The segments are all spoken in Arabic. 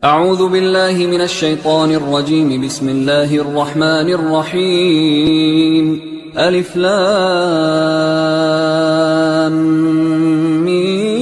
أعوذ بالله من الشيطان الرجيم. بسم الله الرحمن الرحيم. ألف لام ميم.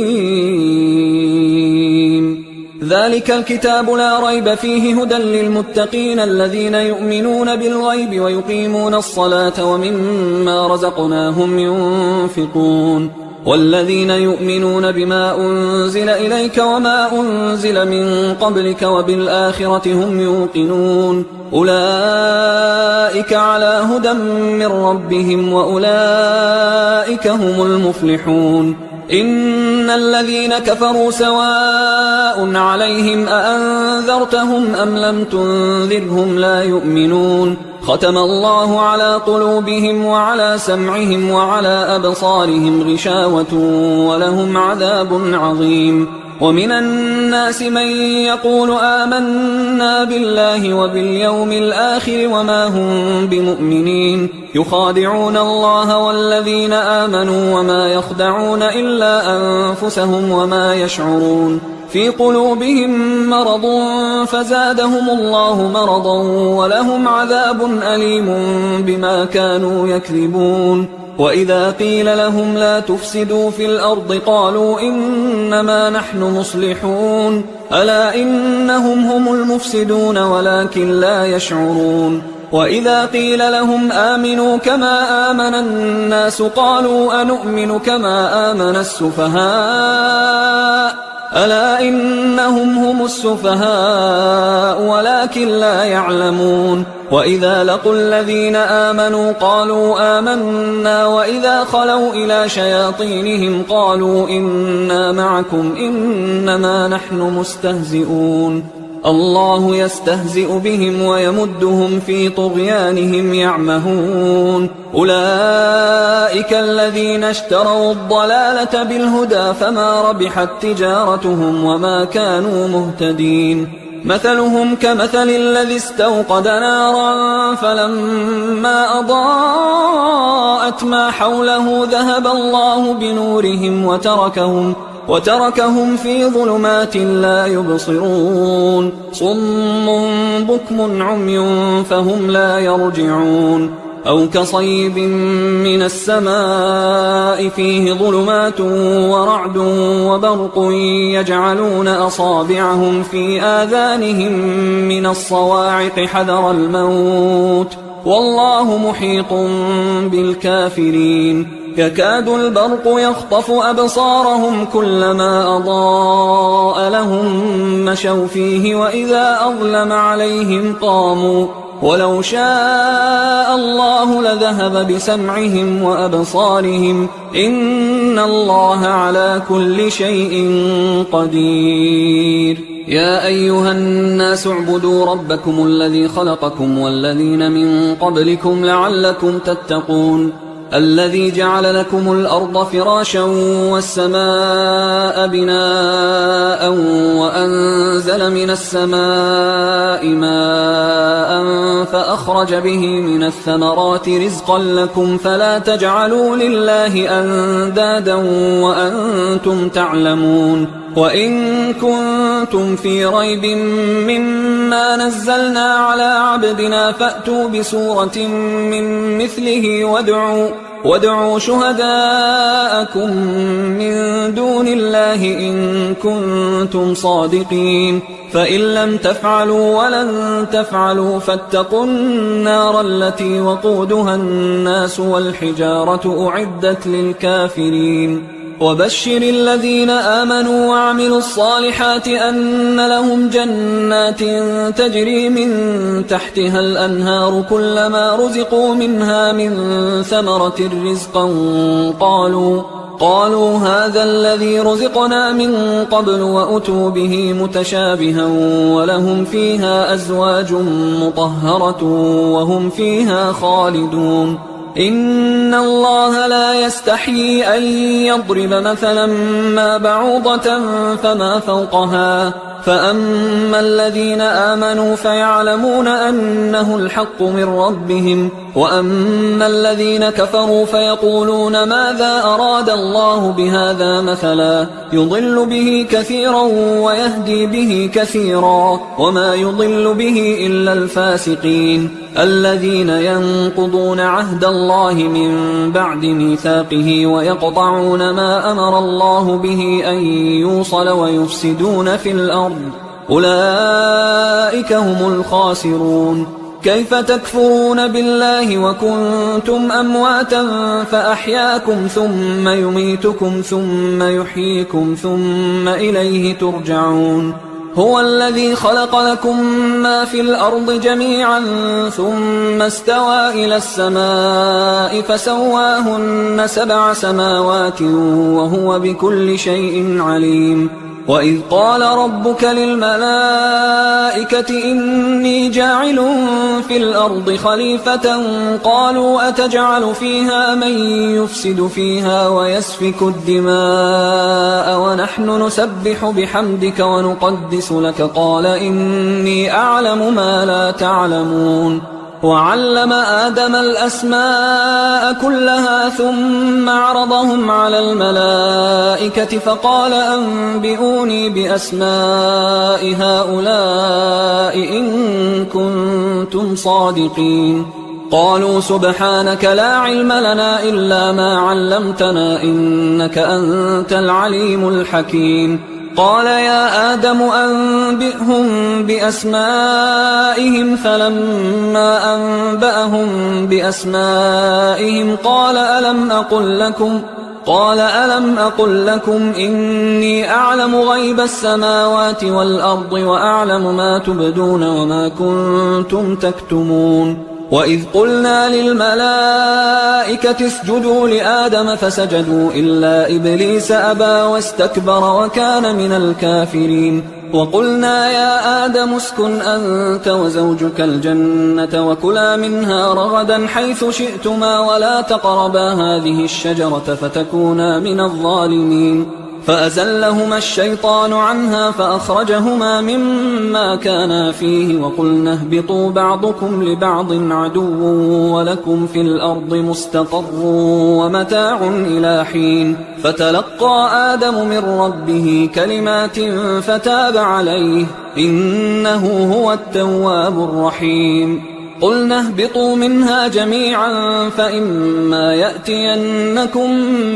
ذلك الكتاب لا ريب فيه هدى للمتقين الذين يؤمنون بالغيب ويقيمون الصلاة ومما رزقناهم ينفقون والذين يؤمنون بما أنزل إليك وما أنزل من قبلك وبالآخرة هم يوقنون أولئك على هدى من ربهم وأولئك هم المفلحون. إن الذين كفروا سواء عليهم أأنذرتهم أم لم تنذرهم لا يؤمنون. ختم الله على قلوبهم وعلى سمعهم وعلى أبصارهم غشاوة ولهم عذاب عظيم. ومن الناس من يقول آمنا بالله وباليوم الآخر وما هم بمؤمنين يخادعون الله والذين آمنوا وما يخدعون إلا أنفسهم وما يشعرون. في قلوبهم مرض فزادهم الله مرضا ولهم عذاب أليم بما كانوا يكذبون. وإذا قيل لهم لا تفسدوا في الأرض قالوا إنما نحن مصلحون ألا إنهم هم المفسدون ولكن لا يشعرون. وإذا قيل لهم آمنوا كما آمن الناس قالوا أنؤمن كما آمن السفهاء ألا إنهم هم السفهاء ولكن لا يعلمون. وإذا لقوا الذين آمنوا قالوا آمنا وإذا خلوا إلى شياطينهم قالوا إنا معكم إنما نحن مستهزئون. الله يستهزئ بهم ويمدهم في طغيانهم يعمهون. أولئك الذين اشتروا الضلالة بالهدى فما ربحت تجارتهم وما كانوا مهتدين. مثلهم كمثل الذي استوقد نارا فلما أضاءت ما حوله ذهب الله بنورهم وتركهم في ظلمات لا يبصرون. صم بكم عمي فهم لا يرجعون. أو كصيب من السماء فيه ظلمات ورعد وبرق يجعلون أصابعهم في آذانهم من الصواعق حذر الموت والله محيط بالكافرين. يكاد البرق يخطف أبصارهم كلما أضاء لهم مشوا فيه وإذا أظلم عليهم قاموا ولو شاء الله لذهب بسمعهم وأبصارهم إن الله على كل شيء قدير. يا أيها الناس اعبدوا ربكم الذي خلقكم والذين من قبلكم لعلكم تتقون. الذي جعل لكم الأرض فراشا والسماء بناء وأنزل من السماء ماء فأخرج به من الثمرات رزقا لكم فلا تجعلوا لله أندادا وأنتم تعلمون. وإن كنتم في ريب مما نزلنا على عبدنا فأتوا بسورة من مثله وادعوا شهداءكم من دون الله إن كنتم صادقين. فإن لم تفعلوا ولن تفعلوا فاتقوا النار التي وقودها الناس والحجارة أعدت للكافرين. وبشر الذين آمنوا وعملوا الصالحات أن لهم جنات تجري من تحتها الأنهار كلما رزقوا منها من ثمرة رزقا قالوا هذا الذي رزقنا من قبل وأتوا به متشابها ولهم فيها أزواج مطهرة وهم فيها خالدون. إن الله لا يستحيي أن يضرب مثلا ما بعوضة فما فوقها فأما الذين آمنوا فيعلمون أنه الحق من ربهم، وأما الذين كفروا فيقولون ماذا أراد الله بهذا مثلا يضل به كثيرا ويهدي به كثيرا، وما يضل به إلا الفاسقين الذين ينقضون عهد الله من بعد ميثاقه ويقطعون ما أمر الله به أن يوصل ويفسدون في الأرض، أولئك هم الخاسرون. كيف تكفرون بالله وكنتم أمواتا فأحياكم ثم يميتكم ثم يحييكم ثم إليه ترجعون. هو الذي خلق لكم ما في الأرض جميعا ثم استوى إلى السماء فسواهن 7 سماوات وهو بكل شيء عليم. وإذ قال ربك للملائكة إني جاعل في الأرض خليفة قالوا أتجعل فيها من يفسد فيها ويسفك الدماء ونحن نسبح بحمدك ونقدس لك قال إني أعلم ما لا تعلمون. وعلم آدم الأسماء كلها ثم عرضهم على الملائكة فقال أنبئوني بأسماء هؤلاء إن كنتم صادقين. قالوا سبحانك لا علم لنا إلا ما علمتنا إنك أنت العليم الحكيم. قال يا آدم أنبئهم بأسمائهم فلما أنبأهم بأسمائهم قال ألم أقل لكم إني أعلم غيب السماوات والأرض وأعلم ما تبدون وما كنتم تكتمون. وإذ قلنا للملائكة اسجدوا لآدم فسجدوا إلا إبليس أبى واستكبر وكان من الكافرين. وقلنا يا آدم اسكن أنت وزوجك الجنة وكلا منها رغدا حيث شئتما ولا تقربا هذه الشجرة فتكونا من الظالمين. فأزلهما الشيطان عنها فأخرجهما مما كانا فيه وقلنا اهبطوا بعضكم لبعض عدو ولكم في الأرض مستقر ومتاع إلى حين. فتلقى آدم من ربه كلمات فتاب عليه إنه هو التواب الرحيم. قلنا اهبطوا منها جميعا فإما يأتينكم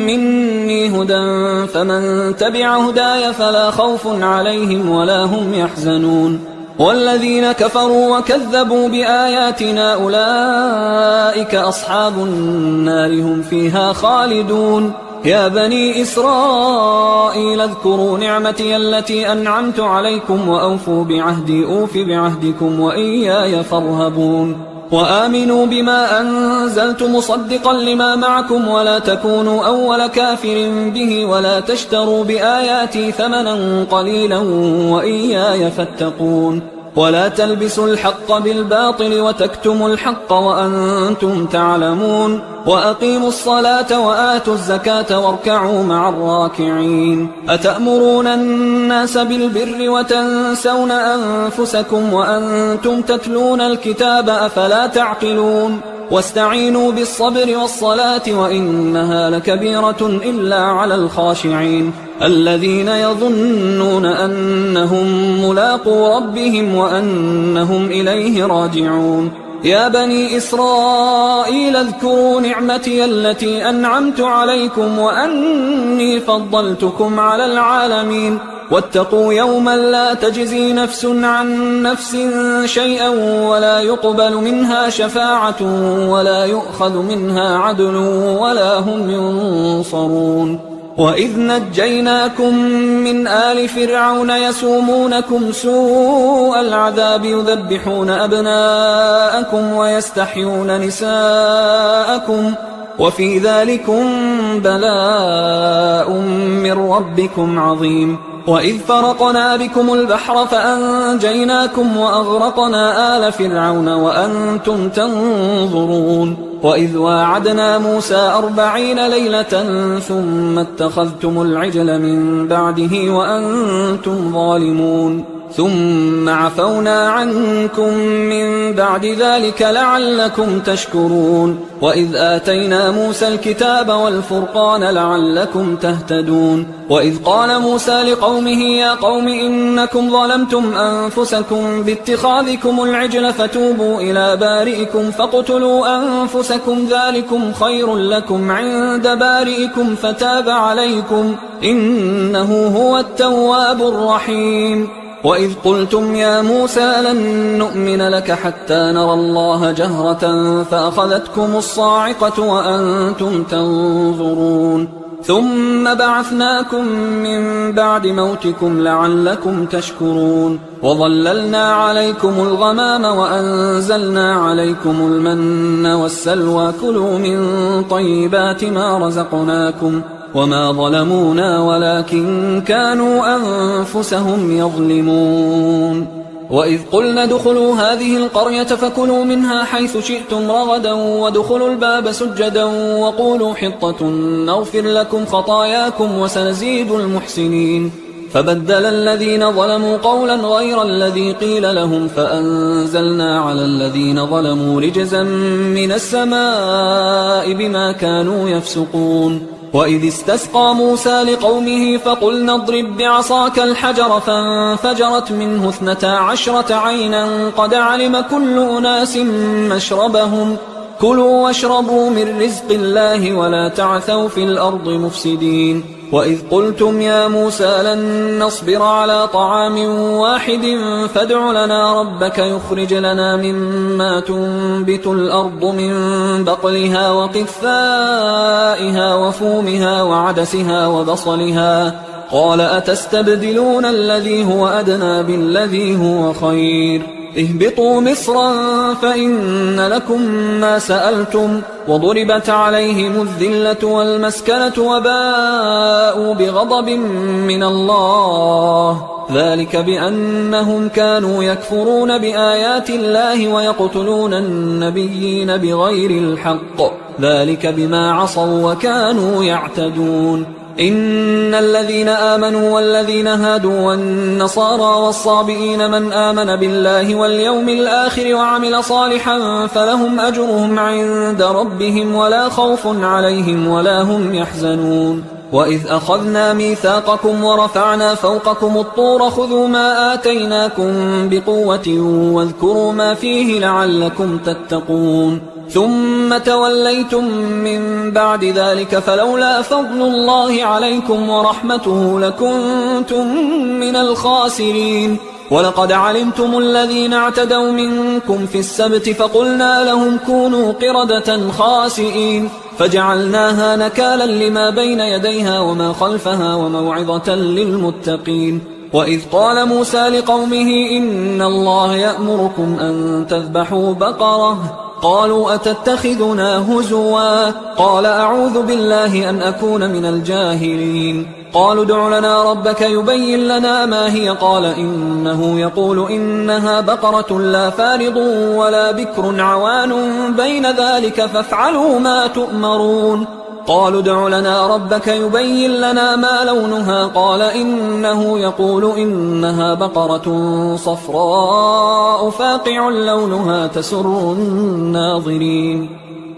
مني هدى فمن تبع هداي فلا خوف عليهم ولا هم يحزنون. والذين كفروا وكذبوا بآياتنا أولئك أصحاب النار هم فيها خالدون. يا بني إسرائيل اذكروا نعمتي التي أنعمت عليكم وأوفوا بعهدي أوف بعهدكم وإياي فارهبون. وآمنوا بما أنزلت مصدقا لما معكم ولا تكونوا أول كافر به ولا تشتروا بآياتي ثمنا قليلا وإياي فاتقون. ولا تلبسوا الحق بالباطل وتكتموا الحق وأنتم تعلمون. وأقيموا الصلاة وآتوا الزكاة واركعوا مع الراكعين. أتأمرون الناس بالبر وتنسون أنفسكم وأنتم تتلون الكتاب أفلا تعقلون. واستعينوا بالصبر والصلاة وإنها لكبيرة إلا على الخاشعين الذين يظنون أنهم ملاقو ربهم وأنهم إليه راجعون. يا بني إسرائيل اذكروا نعمتي التي أنعمت عليكم وأني فضلتكم على العالمين. واتقوا يوما لا تجزي نفس عن نفس شيئا ولا يقبل منها شفاعة ولا يؤخذ منها عدل ولا هم ينصرون. وإذ نجيناكم من آل فرعون يسومونكم سوء العذاب يذبحون أبناءكم ويستحيون نساءكم وفي ذلكم بلاء من ربكم عظيم. وإذ فرقنا بكم البحر فأنجيناكم وأغرقنا آل فرعون وأنتم تنظرون. وإذ واعدنا موسى 40 ليلة ثم اتخذتم العجل من بعده وأنتم ظالمون. ثم عفونا عنكم من بعد ذلك لعلكم تشكرون وإذ آتينا موسى الكتاب والفرقان لعلكم تهتدون وإذ قال موسى لقومه يا قوم إنكم ظلمتم أنفسكم باتخاذكم العجل فتوبوا إلى بارئكم فاقتلوا أنفسكم ذلكم خير لكم عند بارئكم فتاب عليكم إنه هو التواب الرحيم وإذ قلتم يا موسى لن نؤمن لك حتى نرى الله جهرة فأخذتكم الصاعقة وأنتم تنظرون ثم بعثناكم من بعد موتكم لعلكم تشكرون وظللنا عليكم الغمام وأنزلنا عليكم المن والسلوى كلوا من طيبات ما رزقناكم وما ظلمونا ولكن كانوا أنفسهم يظلمون وإذ قلنا ادخلوا هذه القرية فكلوا منها حيث شئتم رغدا وادخلوا الباب سجدا وقولوا حطة نغفر لكم خطاياكم وسنزيد المحسنين فبدل الذين ظلموا قولا غير الذي قيل لهم فأنزلنا على الذين ظلموا رجزا من السماء بما كانوا يفسقون وإذ استسقى موسى لقومه فقلنا اضرب بعصاك الحجر فانفجرت منه 12 عينا قد علم كل أناس مشربهم كلوا واشربوا من رزق الله ولا تعثوا في الأرض مفسدين وإذ قلتم يا موسى لن نصبر على طعام واحد فادع لنا ربك يخرج لنا مما تنبت الأرض من بقلها وقثائها وفومها وعدسها وبصلها قال أتستبدلون الذي هو أدنى بالذي هو خير اهبطوا مصرا فإن لكم ما سألتم وضربت عليهم الذلة والمسكنة وباءوا بغضب من الله ذلك بأنهم كانوا يكفرون بآيات الله ويقتلون النبيين بغير الحق ذلك بما عصوا وكانوا يعتدون إن الذين آمنوا والذين هادوا والنصارى والصابئين من آمن بالله واليوم الآخر وعمل صالحا فلهم أجرهم عند ربهم ولا خوف عليهم ولا هم يحزنون وإذ أخذنا ميثاقكم ورفعنا فوقكم الطور خذوا ما آتيناكم بقوة واذكروا ما فيه لعلكم تتقون ثم توليتم من بعد ذلك فلولا فضل الله عليكم ورحمته لكنتم من الخاسرين ولقد علمتم الذين اعتدوا منكم في السبت فقلنا لهم كونوا قردة خاسئين فجعلناها نكالا لما بين يديها وما خلفها وموعظة للمتقين وإذ قال موسى لقومه إن الله يأمركم أن تذبحوا بقرة قالوا أتتخذنا هزوا قال أعوذ بالله أن أكون من الجاهلين قالوا ادع لنا ربك يبين لنا ما هي قال إنه يقول إنها بقرة لا فارض ولا بكر عوان بين ذلك فافعلوا ما تؤمرون قالوا ادع لنا ربك يبين لنا ما لونها قال إنه يقول إنها بقرة صفراء فاقع لونها تسر الناظرين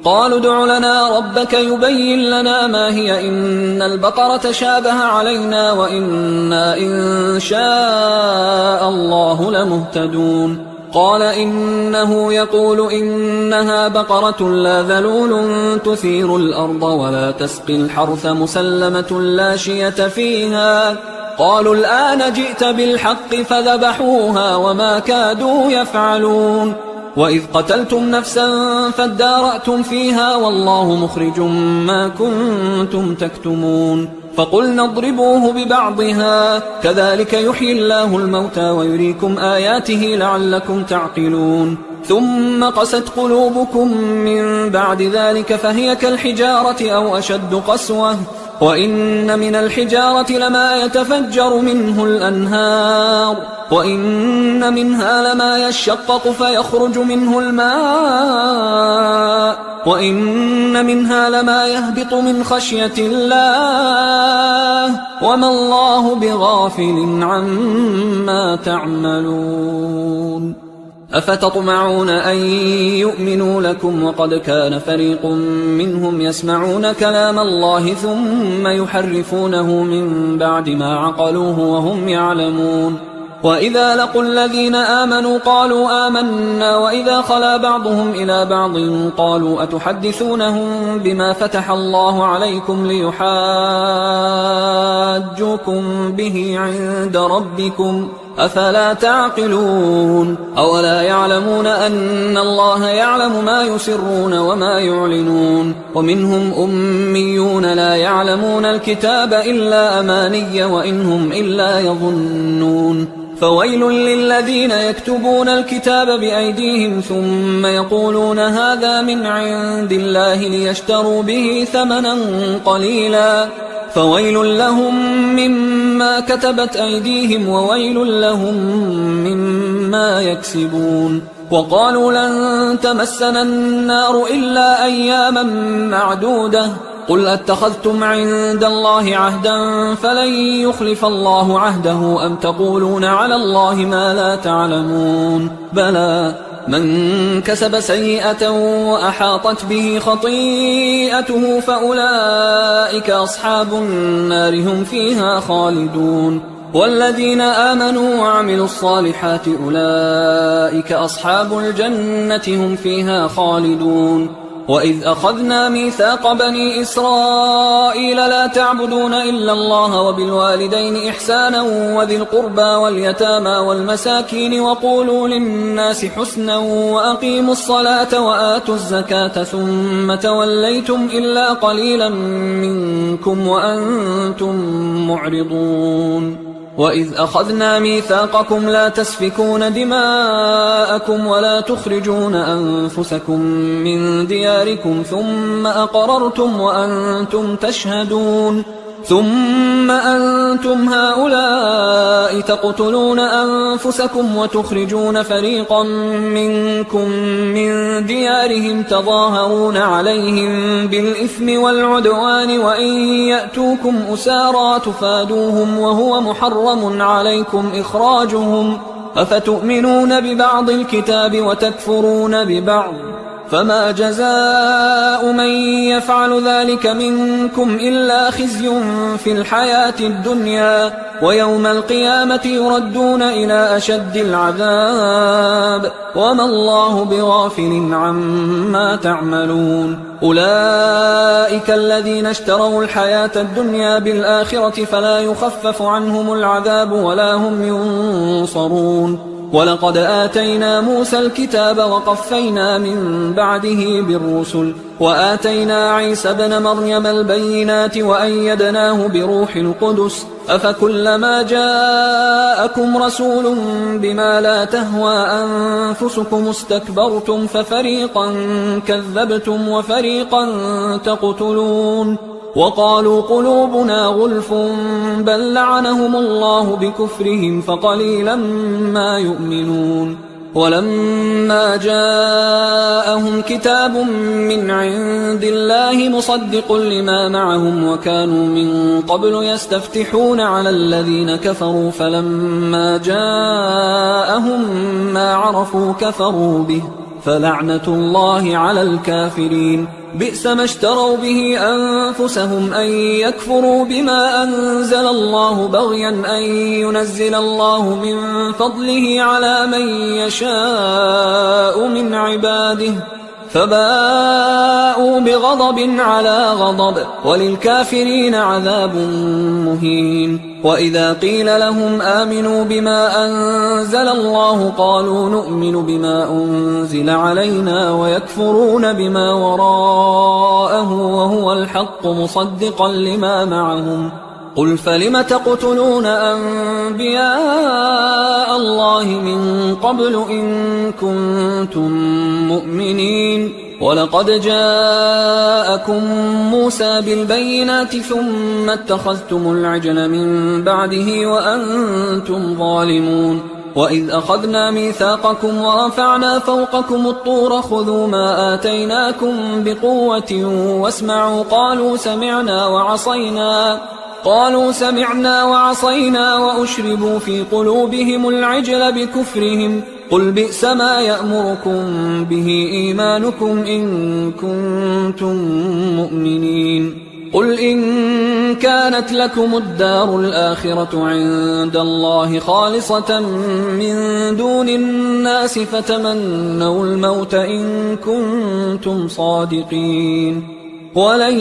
قالوا ادع لنا ربك يبين لنا ما هي إن البقرة شابه علينا وإنا إن شاء الله لمهتدون قال إنه يقول إنها بقرة لا ذلول تثير الأرض ولا تسقي الحرث مسلمة لا شية فيها قالوا الآن جئت بالحق فذبحوها وما كادوا يفعلون وإذ قتلتم نفسا فادارأتم فيها والله مخرج ما كنتم تكتمون فقلنا اضربوه ببعضها كذلك يحيي الله الموتى ويريكم آياته لعلكم تعقلون ثم قست قلوبكم من بعد ذلك فهي كالحجارة أو أشد قسوة وإن من الحجارة لما يتفجر منه الأنهار وإن منها لما يشقق فيخرج منه الماء وإن منها لما يهبط من خشية الله وما الله بغافل عما تعملون أفتطمعون أن يؤمنوا لكم وقد كان فريق منهم يسمعون كلام الله ثم يحرفونه من بعد ما عقلوه وهم يعلمون وإذا لقوا الذين آمنوا قالوا آمنا وإذا خلا بعضهم إلى بعض قالوا أتحدثونهم بما فتح الله عليكم ليحاجوكم به عند ربكم أفلا تعقلون أولا يعلمون أن الله يعلم ما يسرون وما يعلنون ومنهم أميون لا يعلمون الكتاب إلا أماني وإنهم إلا يظنون فويل للذين يكتبون الكتاب بأيديهم ثم يقولون هذا من عند الله ليشتروا به ثمنا قليلا فويل لهم مما كتبت أيديهم وويل لهم مما يكسبون وقالوا لن تمسنا النار إلا أياما معدودة قل أتخذتم عند الله عهدا فلن يخلف الله عهده أم تقولون على الله ما لا تعلمون بلى من كسب سيئة وأحاطت به خطيئته فأولئك أصحاب النار هم فيها خالدون والذين آمنوا وعملوا الصالحات أولئك أصحاب الجنة هم فيها خالدون وإذ أخذنا ميثاق بني إسرائيل لا تعبدون إلا الله وبالوالدين إحسانا وذي القربى واليتامى والمساكين وقولوا للناس حسنا وأقيموا الصلاة وآتوا الزكاة ثم توليتم إلا قليلا منكم وأنتم معرضون وإذ أخذنا ميثاقكم لا تسفكون دماءكم ولا تخرجون أنفسكم من دياركم ثم أقررتم وأنتم تشهدون ثم أنتم هؤلاء تقتلون أنفسكم وتخرجون فريقا منكم من ديارهم تظاهرون عليهم بالإثم والعدوان وإن يأتوكم أسارى تفادوهم وهو محرم عليكم إخراجهم أفتؤمنون ببعض الكتاب وتكفرون ببعض فما جزاء من يفعل ذلك منكم إلا خزي في الحياة الدنيا ويوم القيامة يردون إلى أشد العذاب وما الله بغافل عما تعملون أولئك الذين اشتروا الحياة الدنيا بالآخرة فلا يخفف عنهم العذاب ولا هم ينصرون ولقد آتينا موسى الكتاب وقفينا من بعده بالرسل وآتينا عيسى ابن مريم البينات وأيدناه بروح القدس أفكلما جاءكم رسول بما لا تهوى أنفسكم استكبرتم ففريقا كذبتم وفريقا تقتلون وقالوا قلوبنا غلف بل لعنهم الله بكفرهم فقليلا ما يؤمنون ولما جاءهم كتاب من عند الله مصدق لما معهم وكانوا من قبل يستفتحون على الذين كفروا فلما جاءهم ما عرفوا كفروا به فلعنة الله على الكافرين بئس ما اشتروا به أنفسهم أن يكفروا بما أنزل الله بغيا أن ينزل الله من فضله على من يشاء من عباده فباءوا بغضب على غضب وللكافرين عذاب مهين وإذا قيل لهم آمنوا بما أنزل الله قالوا نؤمن بما أنزل علينا ويكفرون بما وراءه وهو الحق مصدقا لما معهم قل فلم تقتلون أنبياء الله من قبل إن كنتم مؤمنين ولقد جاءكم موسى بالبينات ثم اتخذتم العجل من بعده وأنتم ظالمون وإذ أخذنا ميثاقكم ورفعنا فوقكم الطور خذوا ما آتيناكم بقوة واسمعوا قالوا سمعنا وعصينا وأشربوا في قلوبهم العجل بكفرهم قل بئس ما يأمركم به إيمانكم إن كنتم مؤمنين قل إن كانت لكم الدار الآخرة عند الله خالصة من دون الناس فتمنوا الموت إن كنتم صادقين ولن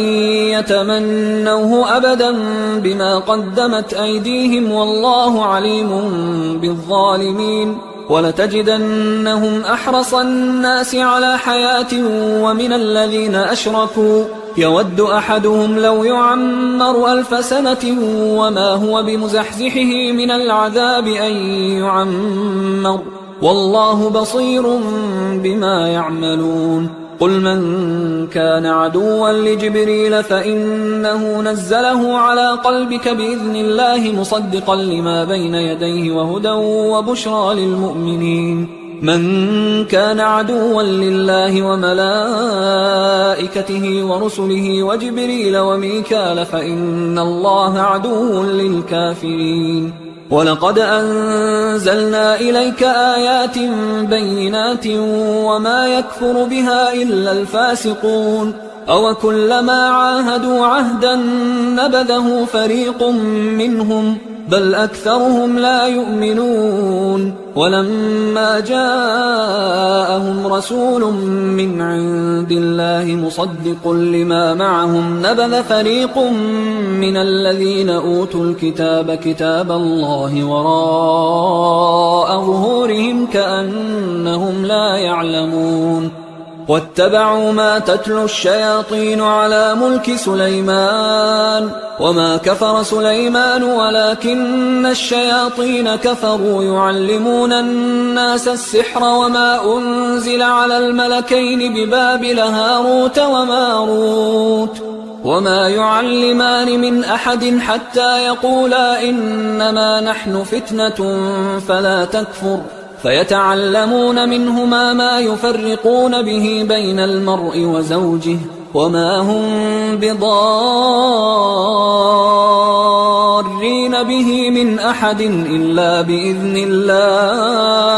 يتمنوه أبدا بما قدمت أيديهم والله عليم بالظالمين ولتجدنهم أحرص الناس على حياة ومن الذين أشركوا يود أحدهم لو يعمر 1000 سنة وما هو بمزحزحه من العذاب أن يعمر والله بصير بما يعملون قل من كان عدوا لجبريل فإنه نزله على قلبك بإذن الله مصدقا لما بين يديه وهدى وبشرى للمؤمنين من كان عدوا لله وملائكته ورسله وجبريل وميكال فإن الله عدو للكافرين ولقد أنزلنا إليك آيات بينات وما يكفر بها إلا الفاسقون أو كلما عاهدوا عهدا نبذه فريق منهم بل أكثرهم لا يؤمنون ولما جاءهم رسول من عند الله مصدق لما معهم نبذ فريق من الذين أوتوا الكتاب كتاب الله وراء ظهورهم كأنهم لا يعلمون واتبعوا ما تتلو الشياطين على ملك سليمان وما كفر سليمان ولكن الشياطين كفروا يعلمون الناس السحر وما أنزل على الملكين ببابل هاروت وماروت وما يعلمان من أحد حتى يقولا إنما نحن فتنة فلا تكفر فيتعلمون منهما ما يفرقون به بين المرء وزوجه وما هم بضارين به من أحد إلا بإذن الله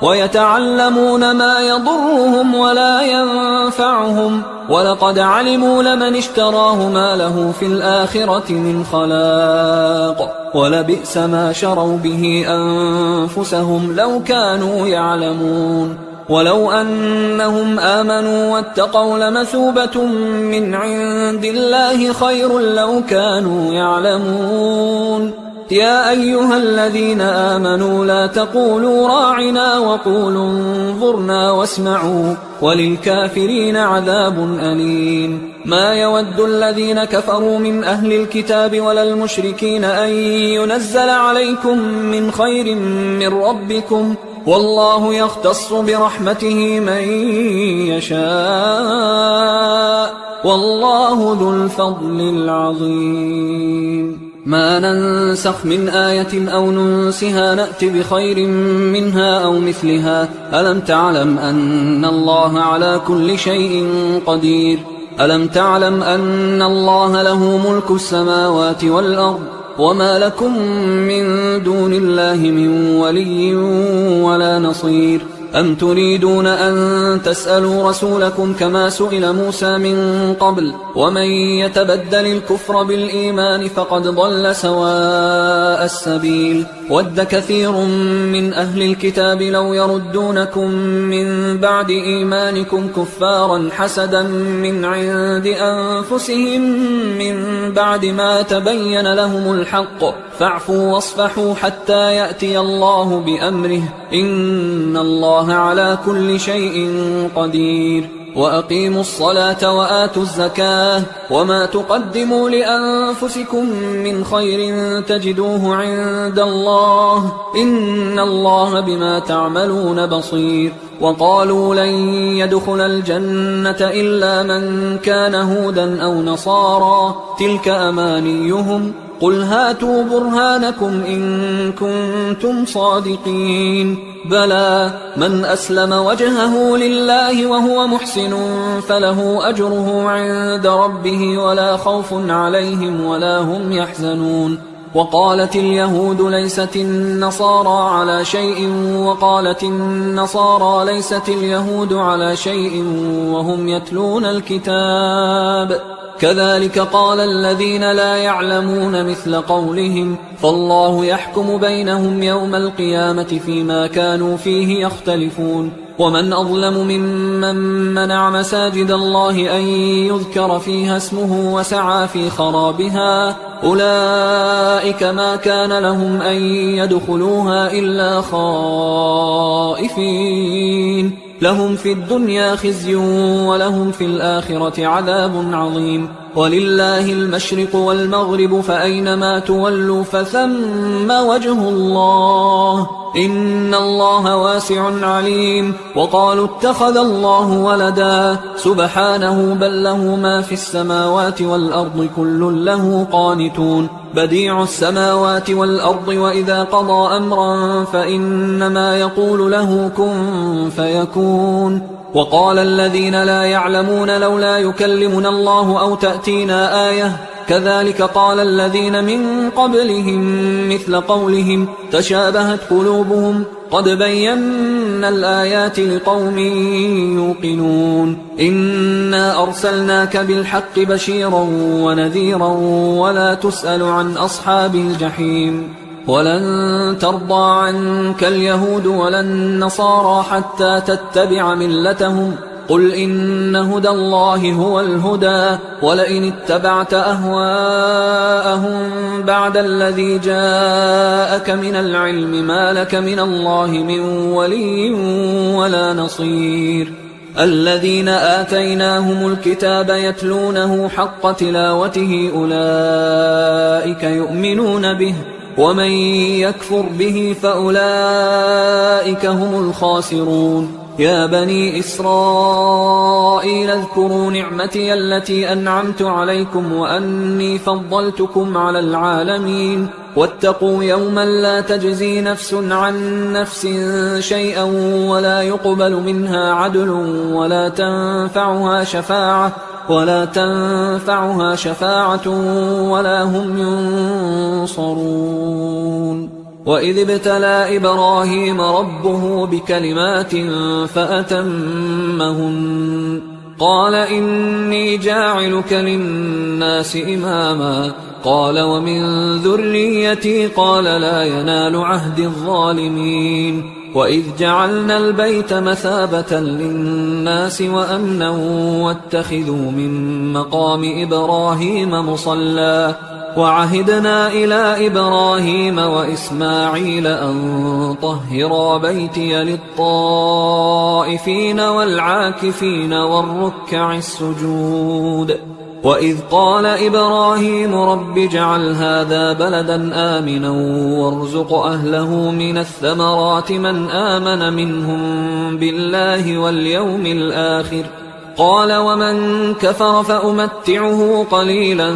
ويتعلمون ما يضرهم ولا ينفعهم ولقد علموا لمن اشتراه ما له في الآخرة من خلاق ولبئس ما شروا به أنفسهم لو كانوا يعلمون ولو أنهم آمنوا واتقوا لمثوبة من عند الله خير لو كانوا يعلمون يا أيها الذين آمنوا لا تقولوا راعنا وقولوا انظرنا واسمعوا وللكافرين عذاب أليم ما يود الذين كفروا من أهل الكتاب ولا المشركين أن ينزل عليكم من خير من ربكم والله يختص برحمته من يشاء والله ذو الفضل العظيم ما ننسخ من آية أو ننسها نأت بخير منها أو مثلها ألم تعلم أن الله على كل شيء قدير ألم تعلم أن الله له ملك السماوات والأرض وما لكم من دون الله من ولي ولا نصير أم تريدون أن تسألوا رسولكم كما سئل موسى من قبل ومن يتبدل الكفر بالإيمان فقد ضل سواء السبيل ود كثير من أهل الكتاب لو يردونكم من بعد إيمانكم كفارا حسدا من عند أنفسهم من بعد ما تبين لهم الحق فاعفوا واصفحوا حتى يأتي الله بأمره إن الله على كل شيء قدير وأقيموا الصلاة وآتوا الزكاة وما تقدموا لأنفسكم من خير تجدوه عند الله إن الله بما تعملون بصير وقالوا لن يدخل الجنة إلا من كان هودا أو نصارى تلك أمانيهم قل هاتوا برهانكم إن كنتم صادقين بلى من أسلم وجهه لله وهو محسن فله أجره عند ربه ولا خوف عليهم ولا هم يحزنون وقالت اليهود ليست النصارى على شيء وقالت النصارى ليست اليهود على شيء وهم يتلون الكتاب كذلك قال الذين لا يعلمون مثل قولهم فالله يحكم بينهم يوم القيامة فيما كانوا فيه يختلفون ومن أظلم ممن منع مساجد الله أن يذكر فيها اسمه وسعى في خرابها أولئك ما كان لهم أن يدخلوها إلا خائفين لهم في الدنيا خزي ولهم في الآخرة عذاب عظيم ولله المشرق والمغرب فأينما تولوا فثم وجه الله إن الله واسع عليم وقالوا اتخذ الله ولدا سبحانه بل له ما في السماوات والأرض كل له قانتون بديع السماوات والأرض وإذا قضى أمرا فإنما يقول له كن فيكون وقال الذين لا يعلمون لولا يكلمنا الله أو تأتينا آية كذلك قال الذين من قبلهم مثل قولهم تشابهت قلوبهم قد بينا الآيات لقوم يوقنون إنا أرسلناك بالحق بشيرا ونذيرا ولا تسأل عن أصحاب الجحيم ولن ترضى عنك اليهود ولا النصارى حتى تتبع ملتهم قل إن هدى الله هو الهدى ولئن اتبعت أهواءهم بعد الذي جاءك من العلم ما لك من الله من ولي ولا نصير الذين آتيناهم الكتاب يتلونه حق تلاوته أولئك يؤمنون به ومن يكفر به فأولئك هم الخاسرون يا بني إسرائيل اذكروا نعمتي التي أنعمت عليكم وأني فضلتكم على العالمين واتقوا يوما لا تجزي نفس عن نفس شيئا ولا يقبل منها عدل ولا تنفعها شفاعة ولا هم ينصرون وإذ ابتلى إبراهيم ربه بكلمات فأتمهن قال إني جاعلك للناس إماما قال ومن ذريتي قال لا ينال عهد الظالمين وإذ جعلنا البيت مثابة للناس وأمنا واتخذوا من مقام إبراهيم مصلى وعهدنا إلى إبراهيم وإسماعيل أن طهرا بيتي للطائفين والعاكفين والركع السجود وإذ قال إبراهيم رب اجعل هذا بلدا آمنا وارزق أهله من الثمرات من آمن منهم بالله واليوم الآخر قال ومن كفر فأمتعه قليلا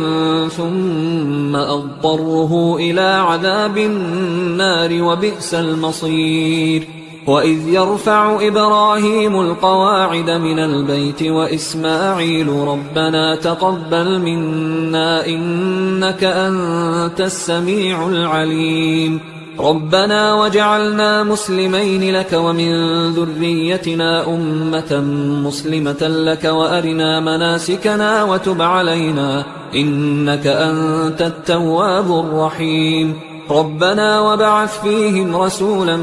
ثم أضطره إلى عذاب النار وبئس المصير وإذ يرفع إبراهيم القواعد من البيت وإسماعيل ربنا تقبل منا إنك أنت السميع العليم ربنا وجعلنا مسلمين لك ومن ذريتنا أمة مسلمة لك وأرنا مناسكنا وتب علينا إنك أنت التواب الرحيم ربنا وابعث فيهم رسولا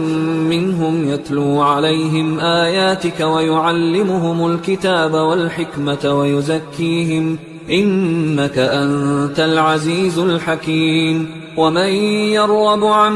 منهم يتلو عليهم آياتك ويعلمهم الكتاب والحكمة ويزكيهم إنك أنت العزيز الحكيم ومن يرغب عن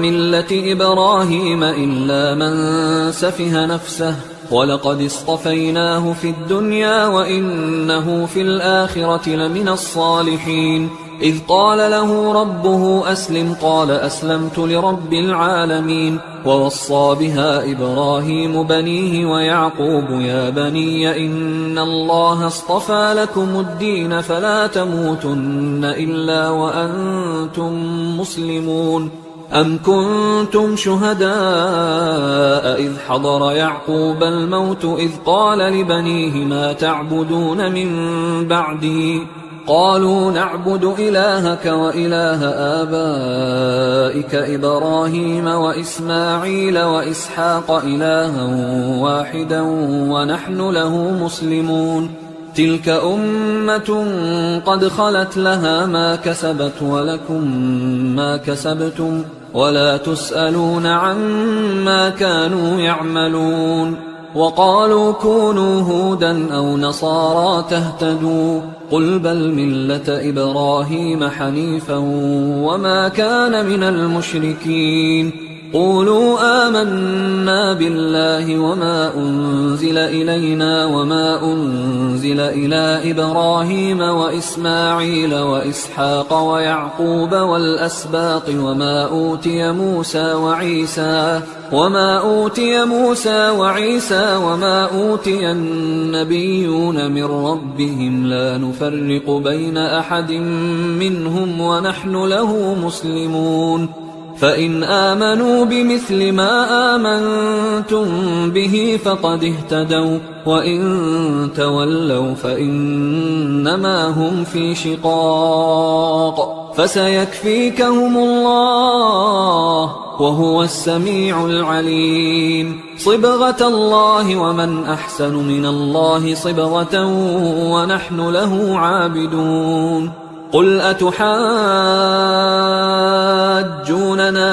ملة إبراهيم إلا من سفه نفسه ولقد اصطفيناه في الدنيا وإنه في الآخرة لمن الصالحين إذ قال له ربه أسلم قال أسلمت لرب العالمين. ووصى بها إبراهيم بنيه ويعقوب يا بني إن الله اصطفى لكم الدين فلا تموتن إلا وأنتم مسلمون. أم كنتم شهداء إذ حضر يعقوب الموت إذ قال لبنيه ما تعبدون من بعدي قالوا نعبد إلهك وإله آبائك إبراهيم وإسماعيل وإسحاق إلها واحدا ونحن له مسلمون. تلك أمة قد خلت لها ما كسبت ولكم ما كسبتم ولا تسألون عما كانوا يعملون. وقالوا كونوا هودا أو نصارى تهتدوا قل بل ملة إبراهيم حنيفا وما كان من المشركين. قولوا آمنا بالله وما أنزل إلينا وما أنزل إلى إبراهيم وإسماعيل وإسحاق ويعقوب والأسباط وما أوتي موسى وعيسى وما أوتي النبيون من ربهم لا نفرق بين أحد منهم ونحن له مسلمون. فإن آمنوا بمثل ما آمنتم به فقد اهتدوا وإن تولوا فإنما هم في شقاق فسيكفيكهم الله وهو السميع العليم. صبغة الله ومن أحسن من الله صبغة ونحن له عابدون. قل أتحاجوننا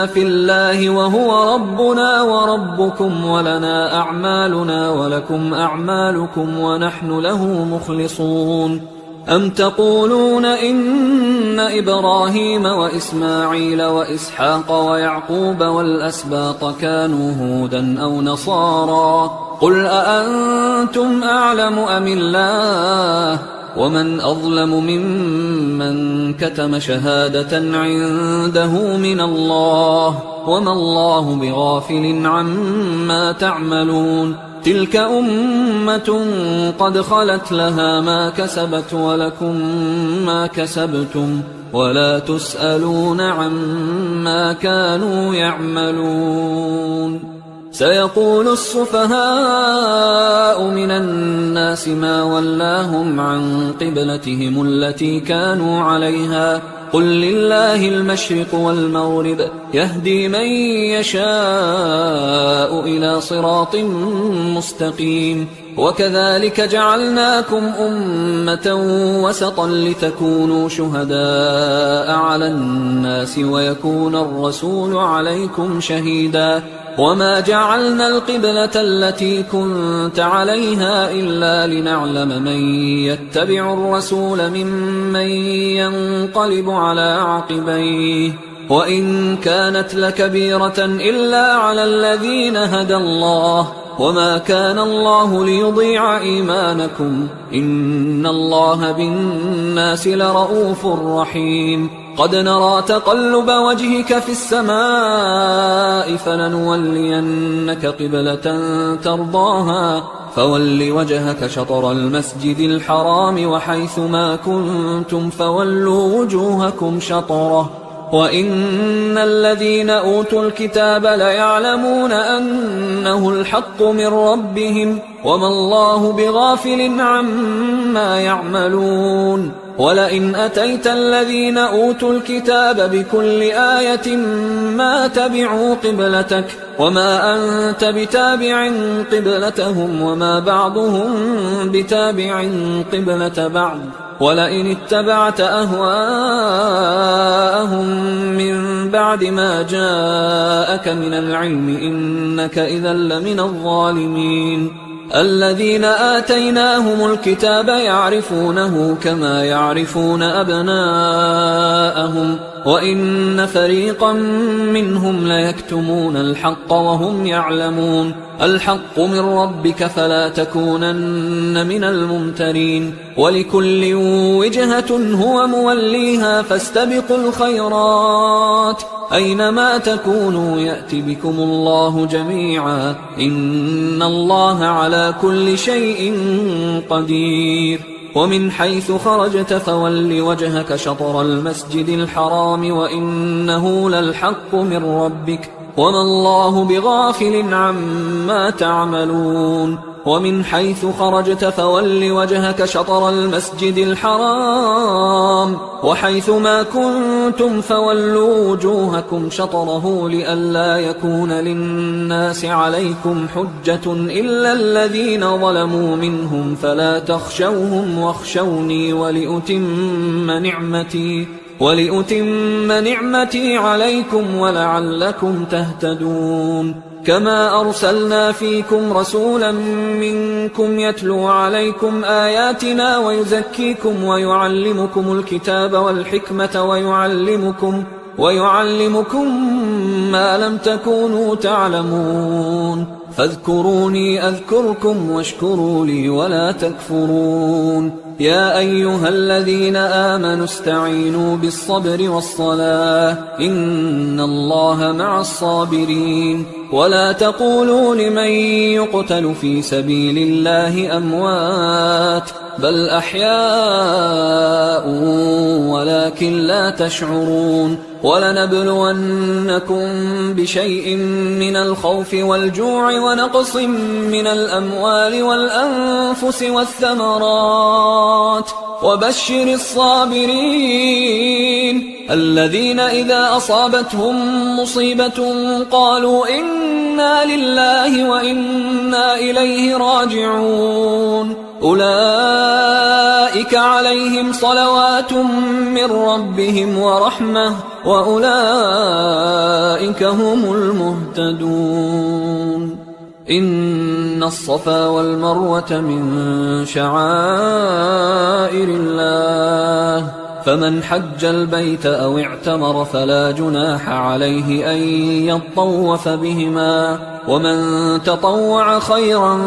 في الله وهو ربنا وربكم ولنا أعمالنا ولكم أعمالكم ونحن له مخلصون. أم تقولون إن إبراهيم وإسماعيل وإسحاق ويعقوب والأسباط كانوا هودا أو نصارى قل أأنتم أعلم أم الله ومن أظلم ممن كتم شهادة عنده من الله وما الله بغافل عما تعملون. تلك أمة قد خلت لها ما كسبت ولكم ما كسبتم ولا تسألون عما كانوا يعملون. سيقول السفهاء من الناس ما ولاهم عن قبلتهم التي كانوا عليها قل لله المشرق والمغرب يهدي من يشاء إلى صراط مستقيم. وكذلك جعلناكم أمة وسطا لتكونوا شهداء على الناس ويكون الرسول عليكم شهيدا. وما جعلنا القبلة التي كنت عليها إلا لنعلم من يتبع الرسول ممن ينقلب على عقبيه وإن كانت لكبيرة إلا على الذين هدى الله وما كان الله ليضيع إيمانكم إن الله بالناس لرؤوف رحيم. قد نرى تقلب وجهك في السماء فلنولينك قبلة ترضاها فول وجهك شطر المسجد الحرام وحيث ما كنتم فولوا وجوهكم شطره وإن الذين أوتوا الكتاب ليعلمون أنه الحق من ربهم وما الله بغافل عما يعملون. ولئن أتيت الذين أوتوا الكتاب بكل آية ما تبعوا قبلتك وما أنت بتابع قبلتهم وما بعضهم بتابع قبلة بعض ولئن اتبعت أهواءهم من بعد ما جاءك من العلم إنك إذا لمن الظالمين. الذين آتيناهم الكتاب يعرفونه كما يعرفون أبناءهم وإن فريقا منهم ليكتمون الحق وهم يعلمون. الحق من ربك فلا تكونن من الممترين ولكل وجهة هو موليها فاستبقوا الخيرات أينما تكونوا يأت بكم الله جميعا إن الله على كل شيء قدير ومن حيث خرجت فول وجهك شطر المسجد الحرام وإنه للحق من ربك وما الله بغافل عما تعملون ومن حيث خرجت فول وجهك شطر المسجد الحرام وحيث ما كنتم فولوا وجوهكم شطره لئلا يكون للناس عليكم حجة إلا الذين ظلموا منهم فلا تخشوهم واخشوني ولأتم نعمتي عليكم ولعلكم تهتدون كما أرسلنا فيكم رسولا منكم يتلو عليكم آياتنا ويزكيكم ويعلمكم الكتاب والحكمة ويعلمكم ما لم تكونوا تعلمون فاذكروني أذكركم واشكروا لي ولا تكفرون يا أيها الذين آمنوا استعينوا بالصبر والصلاة إن الله مع الصابرين ولا تقولوا لمن يقتل في سبيل الله أموات بل أحياء ولكن لا تشعرون ولنبلونكم بشيء من الخوف والجوع ونقص من الأموال والأنفس والثمرات وبشر الصابرين الذين إذا أصابتهم مصيبة قالوا إنا لله وإنا إليه راجعون أولئك عليهم صلوات من ربهم ورحمة وأولئك هم المهتدون إن الصفا والمروة من شعائر الله فمن حج البيت أو اعتمر فلا جناح عليه أن يطوف بهما ومن تطوع خيرا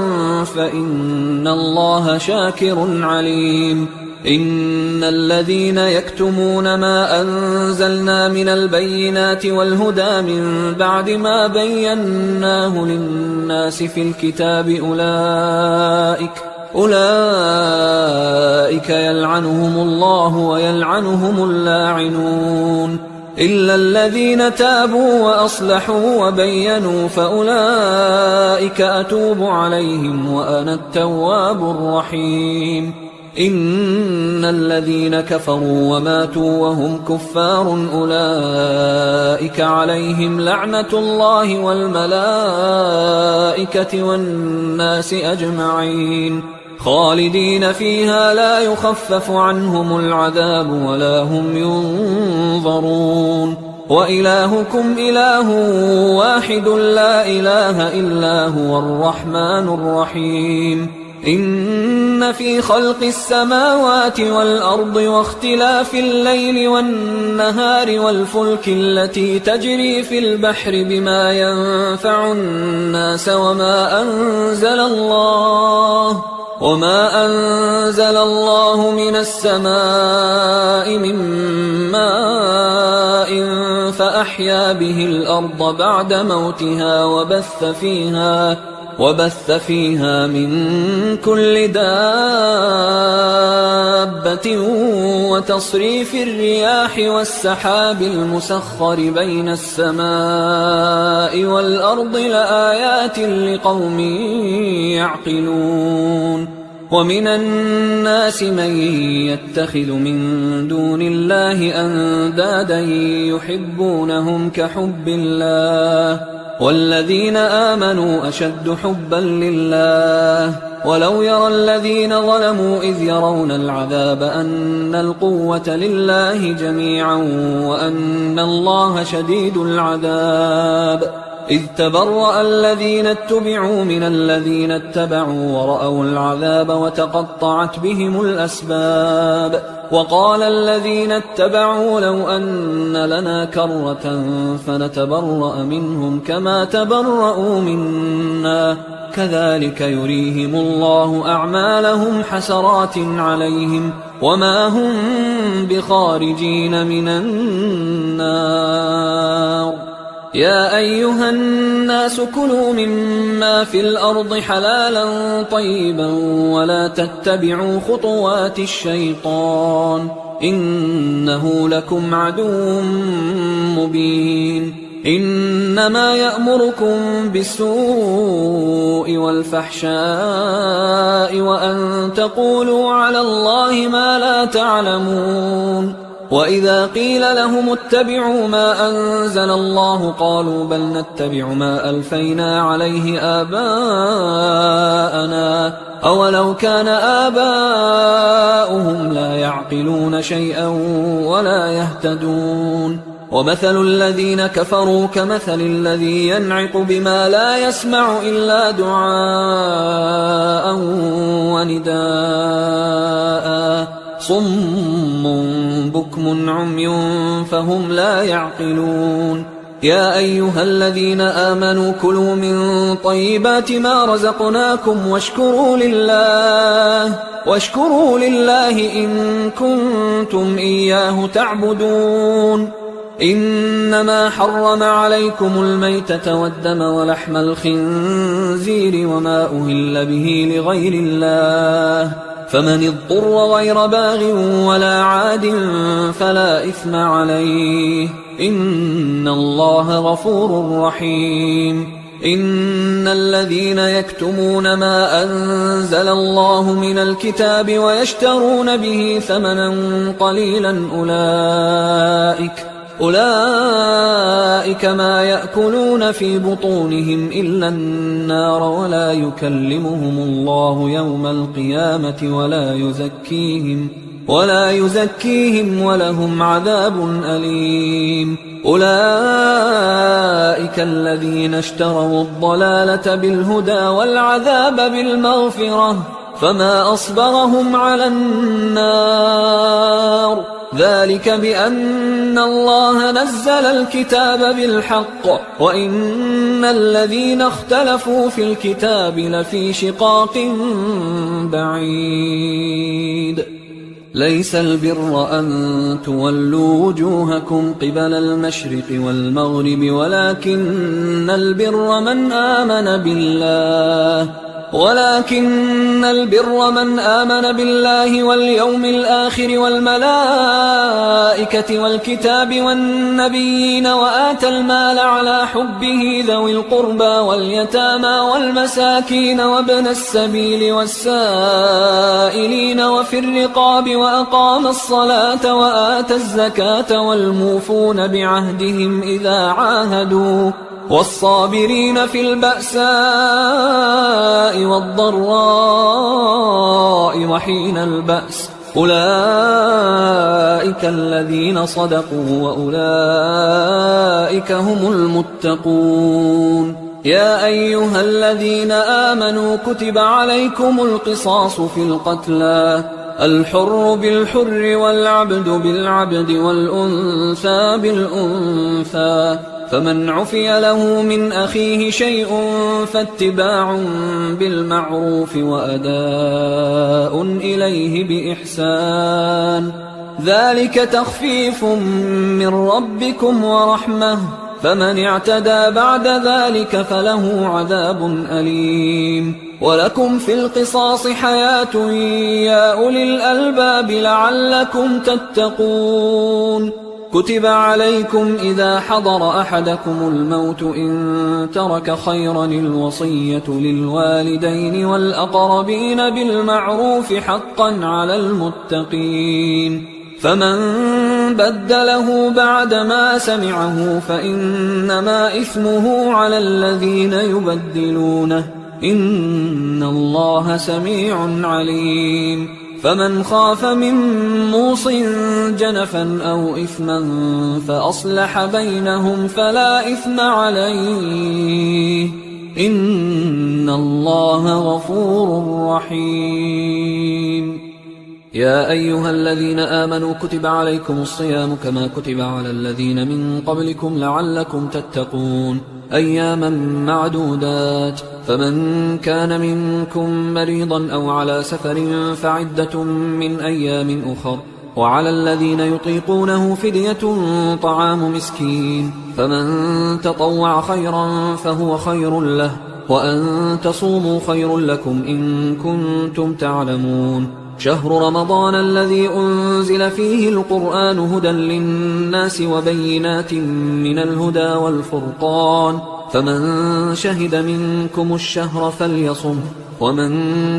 فإن الله شاكر عليم إن الذين يكتمون ما أنزلنا من البينات والهدى من بعد ما بيناه للناس في الكتاب أولئك يلعنهم الله ويلعنهم اللاعنون إلا الذين تابوا وأصلحوا وبينوا فأولئك أتوب عليهم وأنا التواب الرحيم إن الذين كفروا وماتوا وهم كفار أولئك عليهم لعنة الله والملائكة والناس أجمعين خالدين فيها لا يخفف عنهم العذاب ولا هم ينظرون وإلهكم إله واحد لا إله إلا هو الرحمن الرحيم إن في خلق السماوات والأرض واختلاف الليل والنهار والفلك التي تجري في البحر بما ينفع الناس وما أنزل الله من السماء من ماء فأحيا به الأرض بعد موتها وبث فيها من كل دابة وتصريف الرياح والسحاب المسخر بين السماء والأرض لآيات لقوم يعقلون ومن الناس من يتخذ من دون الله أندادا يحبونهم كحب الله والذين آمنوا أشد حبا لله ولو يرى الذين ظلموا إذ يرون العذاب أن القوة لله جميعا وأن الله شديد العذاب إذ تبرأ الذين اتبعوا من الذين اتبعوا ورأوا العذاب وتقطعت بهم الأسباب وقال الذين اتبعوا لو أن لنا كرة فنتبرأ منهم كما تبرأوا منا كذلك يريهم الله أعمالهم حسرات عليهم وما هم بخارجين من النار يا أيها الناس كلوا مما في الأرض حلالا طيبا ولا تتبعوا خطوات الشيطان إنه لكم عدو مبين إنما يأمركم بالسوء والفحشاء وأن تقولوا على الله ما لا تعلمون وإذا قيل لهم اتبعوا ما أنزل الله قالوا بل نتبع ما ألفينا عليه آباءنا أولو كان آباؤهم لا يعقلون شيئا ولا يهتدون ومثل الذين كفروا كمثل الذي ينعق بما لا يسمع إلا دعاء ونداء صم بكم عمي فهم لا يعقلون يا أيها الذين آمنوا كلوا من طيبات ما رزقناكم واشكروا لله إن كنتم إياه تعبدون إنما حرم عليكم الميتة والدم ولحم الخنزير وما أهل به لغير الله فمن اضطر غير باغ ولا عاد فلا إثم عليه إن الله غفور رحيم إن الذين يكتمون ما أنزل الله من الكتاب ويشترون به ثمنا قليلا أولئك ما يأكلون في بطونهم إلا النار ولا يكلمهم الله يوم القيامة ولا يزكيهم ولهم عذاب أليم أولئك الذين اشتروا الضلالة بالهدى والعذاب بالمغفرة فما أصبرهم على النار ذلك بأن الله نزل الكتاب بالحق وإن الذين اختلفوا في الكتاب لفي شقاق بعيد ليس البر أن تولوا وجوهكم قبل المشرق والمغرب ولكن البر من آمن بالله واليوم الآخر والملائكة والكتاب والنبيين وآتى المال على حبه ذوي القربى واليتامى والمساكين وابن السبيل والسائلين وفي الرقاب وأقام الصلاة وآتى الزكاة والموفون بعهدهم إذا عاهدوا والصابرين في البأساء والضراء وحين البأس أولئك الذين صدقوا وأولئك هم المتقون يا أيها الذين آمنوا كتب عليكم القصاص في القتلى الحر بالحر والعبد بالعبد والأنثى بالأنثى فمن عفي له من أخيه شيء فاتباع بالمعروف وأداء إليه بإحسان ذلك تخفيف من ربكم ورحمة فمن اعتدى بعد ذلك فله عذاب أليم ولكم في القصاص حياة يا أولي الألباب لعلكم تتقون كتب عليكم إذا حضر أحدكم الموت إن ترك خيرا الوصية للوالدين والأقربين بالمعروف حقا على المتقين فمن بدله بعدما سمعه فإنما إثمه على الذين يبدلونه إن الله سميع عليم فمن خاف من موص جنفا أو إثما فأصلح بينهم فلا إثم عليه إن الله غفور رحيم. يا أيها الذين آمنوا كتب عليكم الصيام كما كتب على الذين من قبلكم لعلكم تتقون أياما معدودات، فمن كان منكم مريضا أو على سفر فعدة من أيام أخر، وعلى الذين يطيقونه فدية طعام مسكين، فمن تطوع خيرا فهو خير له، وأن تصوموا خير لكم إن كنتم تعلمون. شهر رمضان الذي أنزل فيه القرآن هدى للناس وبينات من الهدى والفرقان، فمن شهد منكم الشهر فليصم، ومن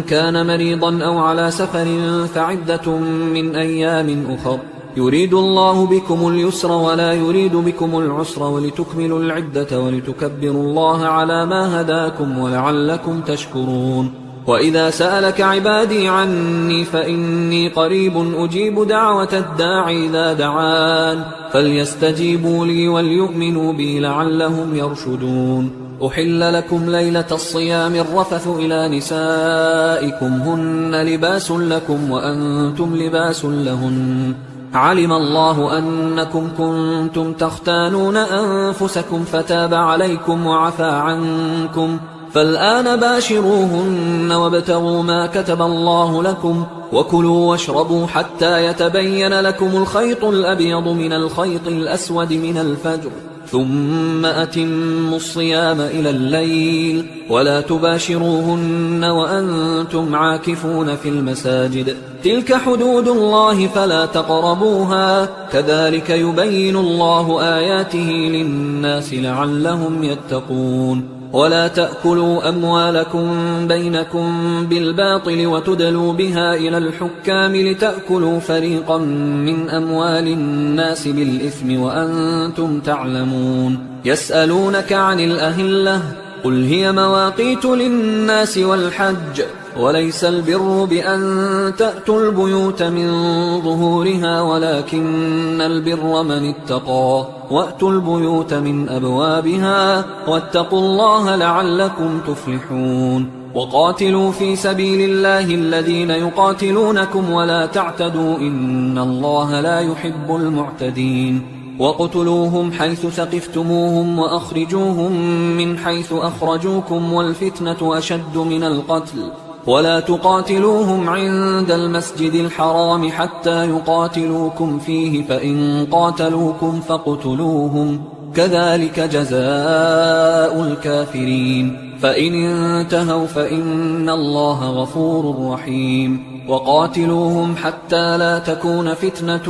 كان مريضا أو على سفر فعدة من أيام أخر، يريد الله بكم اليسر ولا يريد بكم العسر ولتكملوا العدة ولتكبروا الله على ما هداكم ولعلكم تشكرون. وإذا سألك عبادي عني فإني قريب أجيب دعوة الداع إذا دعان، فليستجيبوا لي وليؤمنوا بي لعلهم يرشدون. أحل لكم ليلة الصيام الرفث إلى نسائكم هن لباس لكم وأنتم لباس لهن، علم الله أنكم كنتم تختانون أنفسكم فتاب عليكم وعفى عنكم، فالآن باشروهن وابتغوا ما كتب الله لكم، وكلوا واشربوا حتى يتبين لكم الخيط الأبيض من الخيط الأسود من الفجر، ثم أتموا الصيام إلى الليل، ولا تباشروهن وأنتم عاكفون في المساجد، تلك حدود الله فلا تقربوها، كذلك يبين الله آياته للناس لعلهم يتقون. ولا تأكلوا أموالكم بينكم بالباطل وتدلوا بها إلى الحكام لتأكلوا فريقا من أموال الناس بالإثم وأنتم تعلمون. يسألونك عن الأهلة قل هي مواقيت للناس والحج، وليس البر بأن تأتوا البيوت من ظهورها ولكن البر من اتقى، وأتوا البيوت من أبوابها واتقوا الله لعلكم تفلحون. وقاتلوا في سبيل الله الذين يقاتلونكم ولا تعتدوا إن الله لا يحب المعتدين. وقتلوهم حيث ثقفتموهم وأخرجوهم من حيث أخرجوكم والفتنة أشد من القتل، ولا تقاتلوهم عند المسجد الحرام حتى يقاتلوكم فيه، فإن قاتلوكم فاقتلوهم، كذلك جزاء الكافرين، فإن انتهوا فإن الله غفور رحيم. وقاتلوهم حتى لا تكون فتنة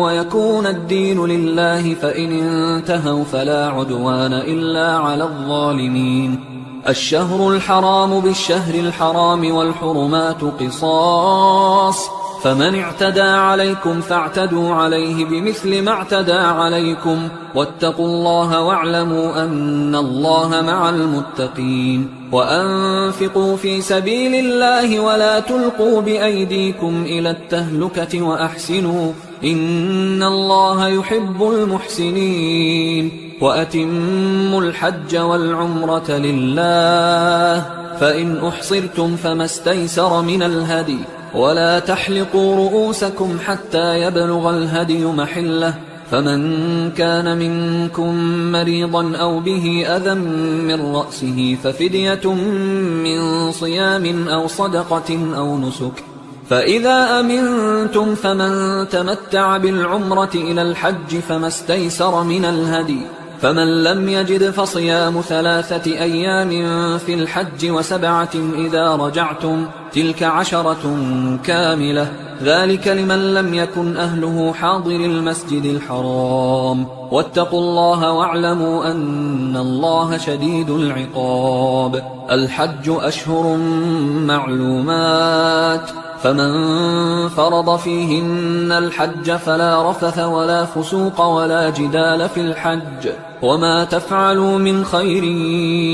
ويكون الدين لله، فإن انتهوا فلا عدوان إلا على الظالمين. الشهر الحرام بالشهر الحرام والحرمات قصاص، فمن اعتدى عليكم فاعتدوا عليه بمثل ما اعتدى عليكم، واتقوا الله واعلموا أن الله مع المتقين. وأنفقوا في سبيل الله ولا تلقوا بأيديكم إلى التهلكة وأحسنوا إن الله يحب المحسنين. وأتموا الحج والعمرة لله، فإن أحصرتم فما استيسر من الهدي، ولا تحلقوا رؤوسكم حتى يبلغ الهدي محله، فمن كان منكم مريضا أو به أذى من رأسه ففدية من صيام أو صدقة أو نسك، فإذا أمنتم فمن تمتع بالعمرة إلى الحج فما استيسر من الهدي، فمن لم يجد فصيام 3 أيام في الحج و7 إذا رجعتم، تلك 10 كاملة، ذلك لمن لم يكن أهله حاضر المسجد الحرام. واتقوا الله واعلموا أن الله شديد العقاب. الحج أشهر معلومات، فمن فرض فيهن الحج فلا رفث ولا فسوق ولا جدال في الحج، وما تفعلوا من خير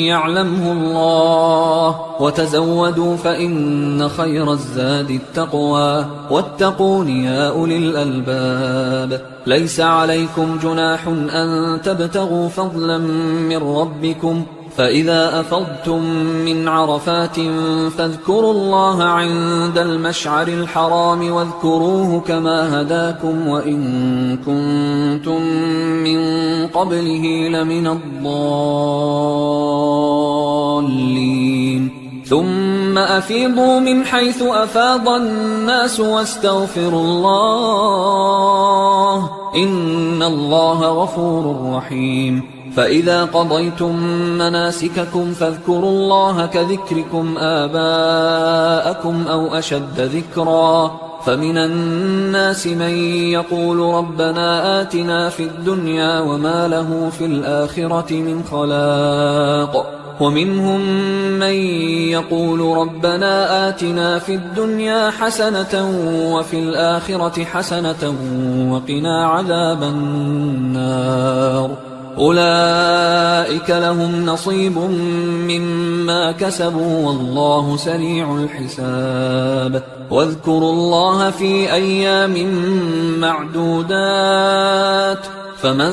يعلمه الله، الله وتزودوا فإن خير الزاد التقوى واتقون يا أولي الألباب. ليس عليكم جناح أن تبتغوا فضلا من ربكم فإذا أفضتم من عرفات فاذكروا الله عند المشعر الحرام واذكروه كما هداكم وإن كنتم من قبله لمن الضالين. ثم أفيضوا من حيث أفاض الناس واستغفروا الله إن الله غفور رحيم. فإذا قضيتم مناسككم فاذكروا الله كذكركم آباءكم أو أشد ذكرا. فمن الناس من يقول ربنا آتنا في الدنيا وما له في الآخرة من خلاق ومنهم من يقول ربنا آتنا في الدنيا حسنة وفي الآخرة حسنة وقنا عذاب النار. أولئك لهم نصيب مما كسبوا والله سريع الحساب. واذكروا الله في أيام معدودات فمن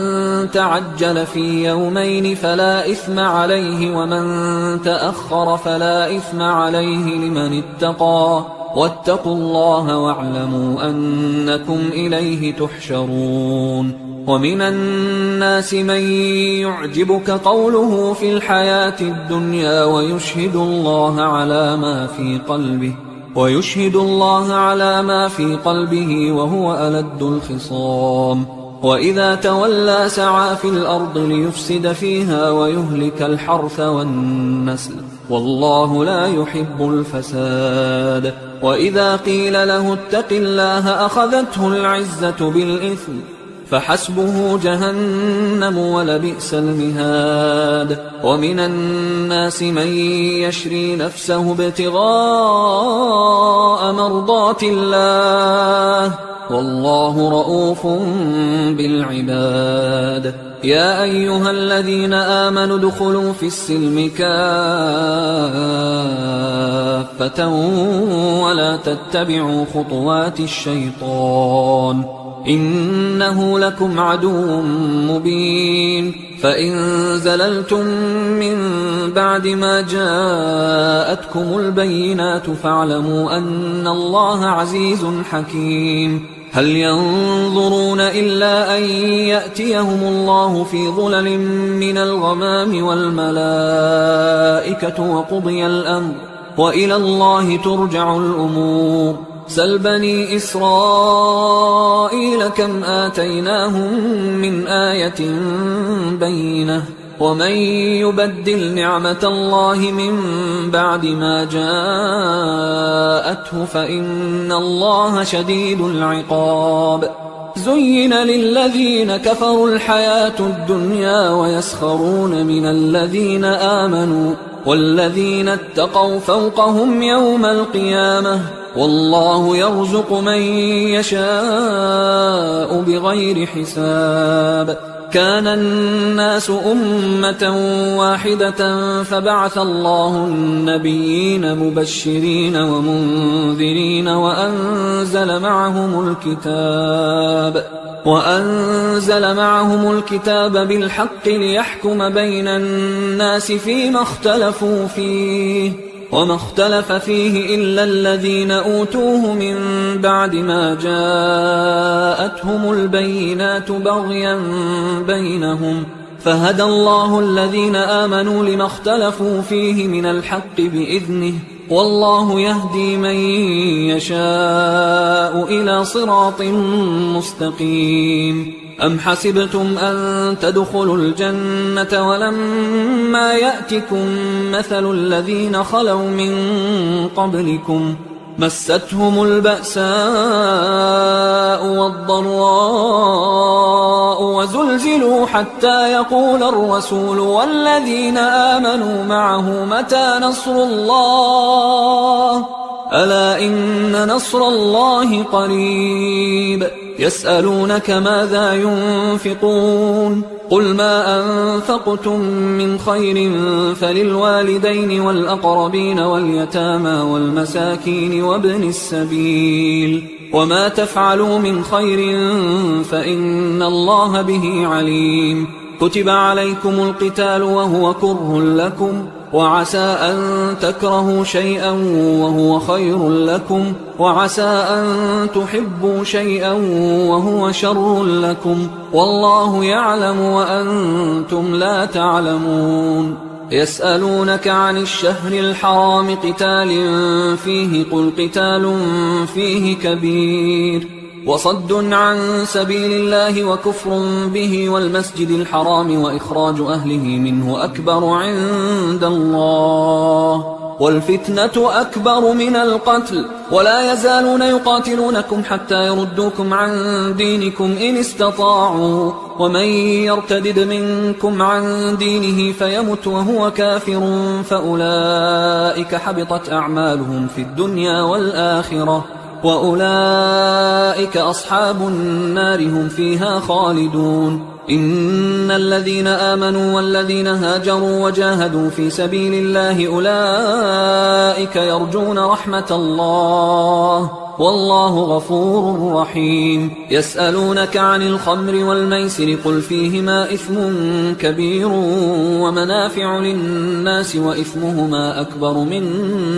تعجل في يومين فلا إثم عليه ومن تأخر فلا إثم عليه لمن اتقى واتقوا الله واعلموا أنكم إليه تحشرون. ومن الناس من يعجبك قوله في الحياة الدنيا ويشهد الله على ما في قلبه وهو ألد الخصام. وإذا تولى سعى في الأرض ليفسد فيها ويهلك الحرث والنسل والله لا يحب الفساد. وإذا قيل له اتق الله أخذته العزة بالإثم فحسبه جهنم ولبئس المهاد. ومن الناس من يشري نفسه ابتغاء مرضات الله والله رؤوف بالعباد. يا أيها الذين آمنوا ادخلوا في السلم كافة ولا تتبعوا خطوات الشيطان إنه لكم عدو مبين. فإن زللتم من بعد ما جاءتكم البينات فاعلموا أن الله عزيز حكيم. هل ينظرون إلا أن يأتيهم الله في ظلل من الغمام والملائكة وقضي الأمر وإلى الله ترجع الأمور. سل بني إسرائيل كم آتيناهم من آية بينة ومن يبدل نعمة الله من بعد ما جاءته فإن الله شديد العقاب. زين للذين كفروا الحياة الدنيا ويسخرون من الذين آمنوا والذين اتقوا فوقهم يوم القيامة والله يرزق من يشاء بغير حساب. كان الناس أمة واحدة فبعث الله النبيين مبشرين ومنذرين وأنزل معهم الكتاب بالحق ليحكم بين الناس فيما اختلفوا فيه وما اختلف فيه إلا الذين أوتوه من بعد ما جاءتهم البينات بغيا بينهم فهدى الله الذين آمنوا لما اختلفوا فيه من الحق بإذنه والله يهدي من يشاء إلى صراط مستقيم. أم حسبتم أن تدخلوا الجنة ولما يأتكم مثل الذين خلوا من قبلكم مستهم البأساء والضراء وزلزلوا حتى يقول الرسول والذين آمنوا معه متى نصر الله ألا إن نصر الله قريب. يسألونك ماذا ينفقون قل ما أنفقتم من خير فللوالدين والأقربين واليتامى والمساكين وابن السبيل وما تفعلوا من خير فإن الله به عليم كتب عليكم القتال وهو كره لكم وعسى أن تكرهوا شيئا وهو خير لكم وعسى أن تحبوا شيئا وهو شر لكم والله يعلم وأنتم لا تعلمون يسألونك عن الشهر الحرام قتال فيه قل قتال فيه كبير وصد عن سبيل الله وكفر به والمسجد الحرام وإخراج أهله منه أكبر عند الله والفتنة أكبر من القتل ولا يزالون يقاتلونكم حتى يردوكم عن دينكم إن استطاعوا ومن يرتدد منكم عن دينه فيمت وهو كافر فأولئك حبطت أعمالهم في الدنيا والآخرة وأولئك أصحاب النار هم فيها خالدون إن الذين آمنوا والذين هاجروا وجاهدوا في سبيل الله أولئك يرجون رحمة الله والله غفور رحيم يسألونك عن الخمر والميسر قل فيهما إثم كبير ومنافع للناس وإثمهما أكبر من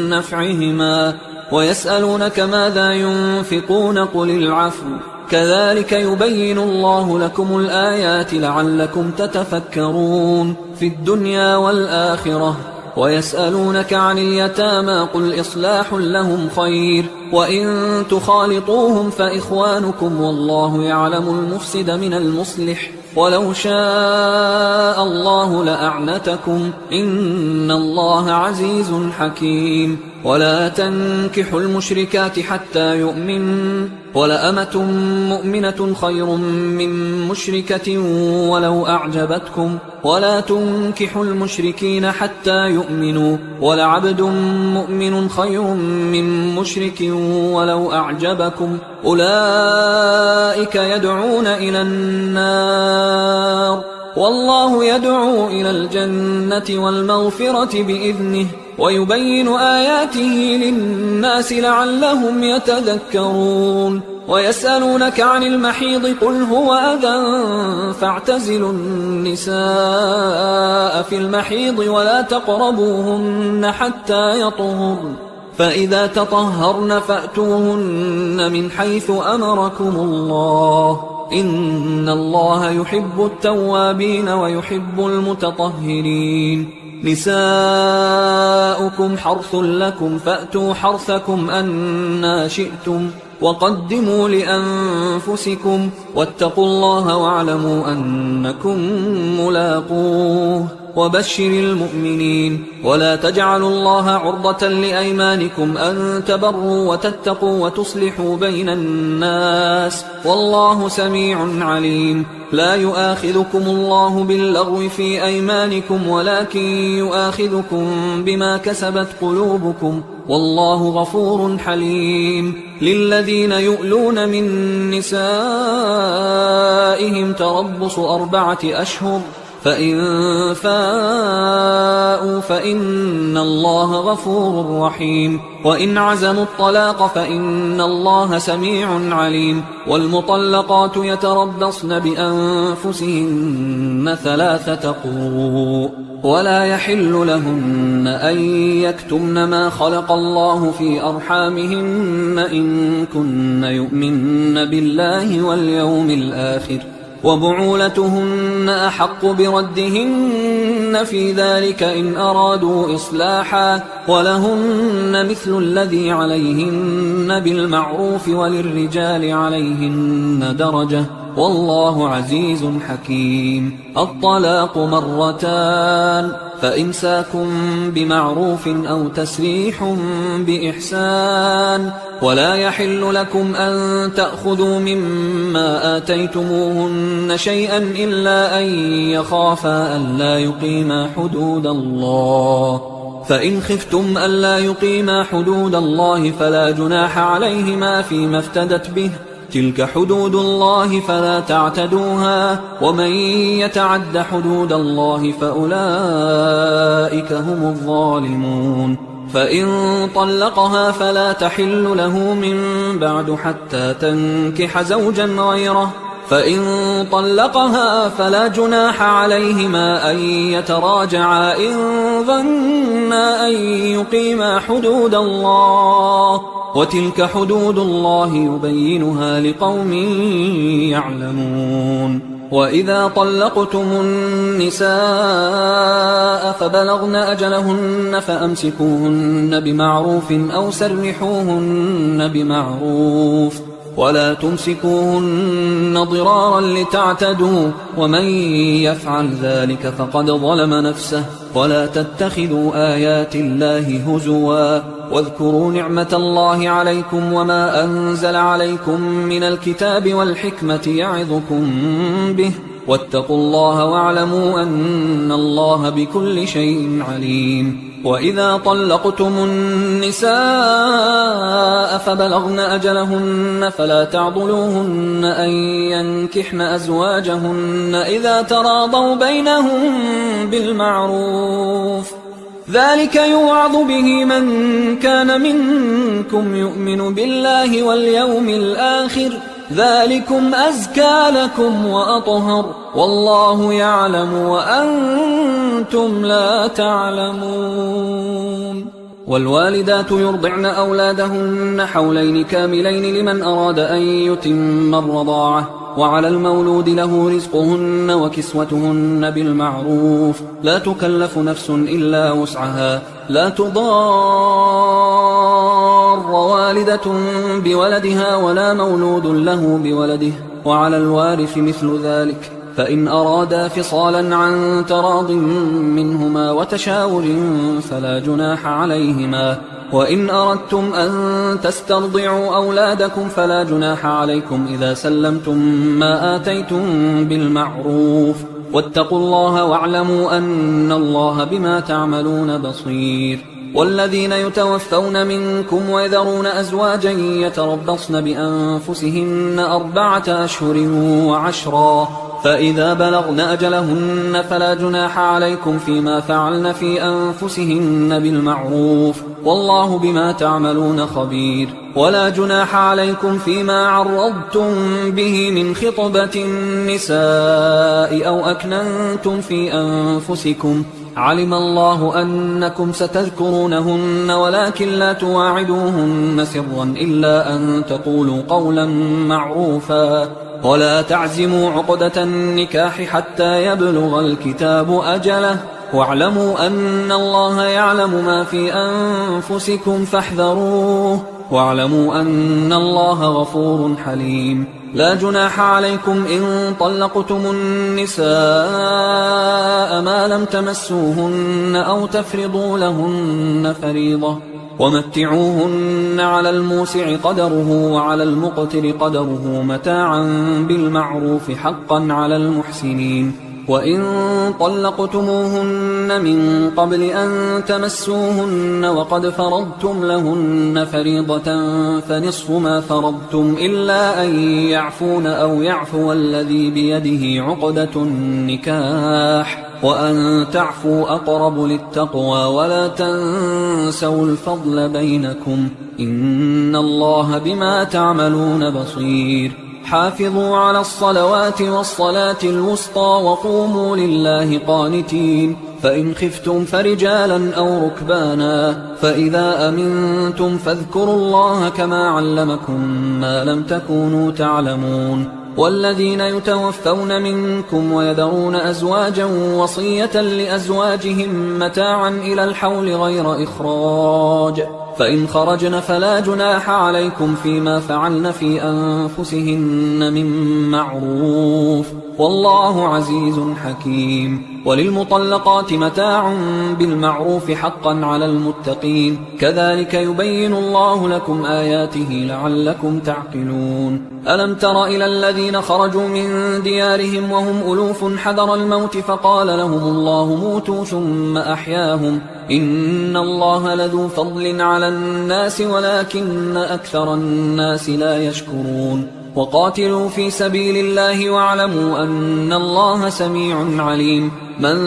نفعهما ويسألونك ماذا ينفقون قل العفو كذلك يبين الله لكم الآيات لعلكم تتفكرون في الدنيا والآخرة ويسألونك عن اليتامى قل إصلاح لهم خير وإن تخالطوهم فإخوانكم والله يعلم المفسد من المصلح ولو شاء الله لأعنتكم إن الله عزيز حكيم ولا تنكحوا المشركات حتى يؤمن ولأمة مؤمنة خير من مشركة ولو أعجبتكم ولا تنكحوا المشركين حتى يؤمنوا ولعبد مؤمن خير من مشرك ولو أعجبكم أولئك يدعون إلى النار والله يدعو إلى الجنة والمغفرة بإذنه ويبين آياته للناس لعلهم يتذكرون ويسألونك عن المحيض قل هو أذى فاعتزلوا النساء في المحيض ولا تقربوهن حتى يطهرن فإذا تطهرن فأتوهن من حيث أمركم الله إن الله يحب التوابين ويحب المتطهرين نساؤكم حرث لكم فأتوا حرثكم أنى شئتم وقدموا لأنفسكم واتقوا الله واعلموا أنكم ملاقوه وبشر المؤمنين ولا تجعلوا الله عرضة لأيمانكم أن تبروا وتتقوا وتصلحوا بين الناس والله سميع عليم لا يؤاخذكم الله باللغو في أيمانكم ولكن يؤاخذكم بما كسبت قلوبكم والله غفور حليم للذين يؤلون من نسائهم تربص 4 أشهر فإن فاءوا فإن الله غفور رحيم وإن عزموا الطلاق فإن الله سميع عليم والمطلقات يتربصن بأنفسهن 3 قروء ولا يحل لهن أن يكتمن ما خلق الله في أرحامهن إن كن يؤمن بالله واليوم الآخر وبعولتهن أحق بردهن في ذلك إن أرادوا إصلاحا ولهن مثل الذي عليهن بالمعروف وللرجال عليهن درجة والله عزيز حكيم الطلاق 2 مرتان فإمساك بمعروف أو تسريح بإحسان ولا يحل لكم أن تأخذوا مما آتيتموهن شيئا إلا أن يخافا ألا يقيما حدود الله فإن خفتم ألا يقيما حدود الله فلا جناح عليهما فيما افتدت به تلك حدود الله فلا تعتدوها ومن يتعد حدود الله فأولئك هم الظالمون فإن طلقها فلا تحل له من بعد حتى تنكح زوجا غيره فإن طلقها فلا جناح عليهما أن يتراجعا إن ظنا أن يقيما حدود الله وتلك حدود الله يبينها لقوم يعلمون وإذا طلقتم النساء فبلغن أجلهن فأمسكوهن بمعروف أو سرحوهن بمعروف ولا تمسكوهن ضرارا لتعتدوا ومن يفعل ذلك فقد ظلم نفسه ولا تتخذوا آيات الله هزوا واذكروا نعمة الله عليكم وما أنزل عليكم من الكتاب والحكمة يعظكم به واتقوا الله واعلموا أن الله بكل شيء عليم وإذا طلقتم النساء فبلغن أجلهن فلا تعضلوهن أن ينكحن أزواجهن إذا تراضوا بينهم بالمعروف ذلك يوعظ به من كان منكم يؤمن بالله واليوم الآخر ذلكم أزكى لكم وأطهر والله يعلم وأنتم لا تعلمون والوالدات يرضعن أولادهن حولين كاملين لمن أراد أن يتم الرضاعة وعلى المولود له رزقهن وكسوتهن بالمعروف لا تكلف نفس إلا وسعها لا تضار والدة بولدها ولا مولود له بولده وعلى الوارث مثل ذلك فإن أرادا فصالا عن تراض منهما وتشاور فلا جناح عليهما وإن أردتم أن تسترضعوا أولادكم فلا جناح عليكم إذا سلمتم ما آتيتم بالمعروف واتقوا الله واعلموا أن الله بما تعملون بصير والذين يتوفون منكم ويذرون أزواجا يتربصن بأنفسهن 4 أشهر و10 فإذا بلغن أجلهن فلا جناح عليكم فيما فعلن في أنفسهن بالمعروف والله بما تعملون خبير ولا جناح عليكم فيما عرضتم به من خطبة النساء أو أكننتم في أنفسكم علم الله أنكم ستذكرونهن ولكن لا تواعدوهن سرا إلا أن تقولوا قولا معروفا ولا تعزموا عقدة النكاح حتى يبلغ الكتاب أجله واعلموا أن الله يعلم ما في أنفسكم فاحذروه واعلموا أن الله غفور حليم لا جناح عليكم إن طلقتم النساء ما لم تمسوهن أو تفرضوا لهن فريضة ومتعوهن على الموسع قدره وعلى المقتر قدره متاعا بالمعروف حقا على المحسنين وإن طلقتموهن من قبل أن تمسوهن وقد فرضتم لهن فريضة فنصف ما فرضتم إلا أن يعفون أو يعفو الذي بيده عقدة النكاح وأن تعفوا أقرب للتقوى ولا تنسوا الفضل بينكم إن الله بما تعملون بصير حافظوا على الصلوات والصلاة الوسطى وقوموا لله قانتين فإن خفتم فرجالا أو ركبانا فإذا أمنتم فاذكروا الله كما علمكم ما لم تكونوا تعلمون والذين يتوفون منكم ويذرون أزواجا وصية لأزواجهم متاعا إلى الحول غير إخراج فإن خرجن فلا جناح عليكم فيما فعلن في أنفسهن من معروف والله عزيز حكيم وللمطلقات متاع بالمعروف حقا على المتقين كذلك يبين الله لكم آياته لعلكم تعقلون ألم تر إلى الذين خرجوا من ديارهم وهم ألوف حذر الموت فقال لهم الله موتوا ثم أحياهم إن الله لذو فضل على الناس ولكن أكثر الناس لا يشكرون وقاتلوا في سبيل الله واعلموا أن الله سميع عليم من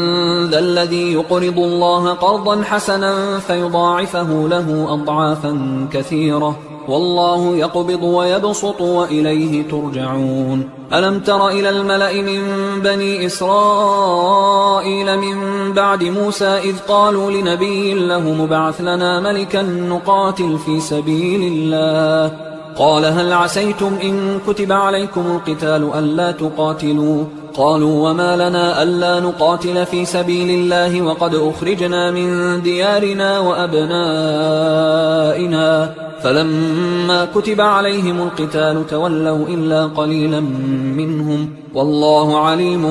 ذا الذي يقرض الله قرضا حسنا فيضاعفه له أضعافا كثيرة والله يقبض ويبسط وإليه ترجعون ألم تر إلى الملأ من بني إسرائيل من بعد موسى إذ قالوا لنبي له مبعث لنا ملكا نقاتل في سبيل الله قال هل عسيتم إن كتب عليكم القتال ألا تقاتلوا قالوا وما لنا ألا نقاتل في سبيل الله وقد أخرجنا من ديارنا وأبنائنا فلما كتب عليهم القتال تولوا إلا قليلا منهم والله عليم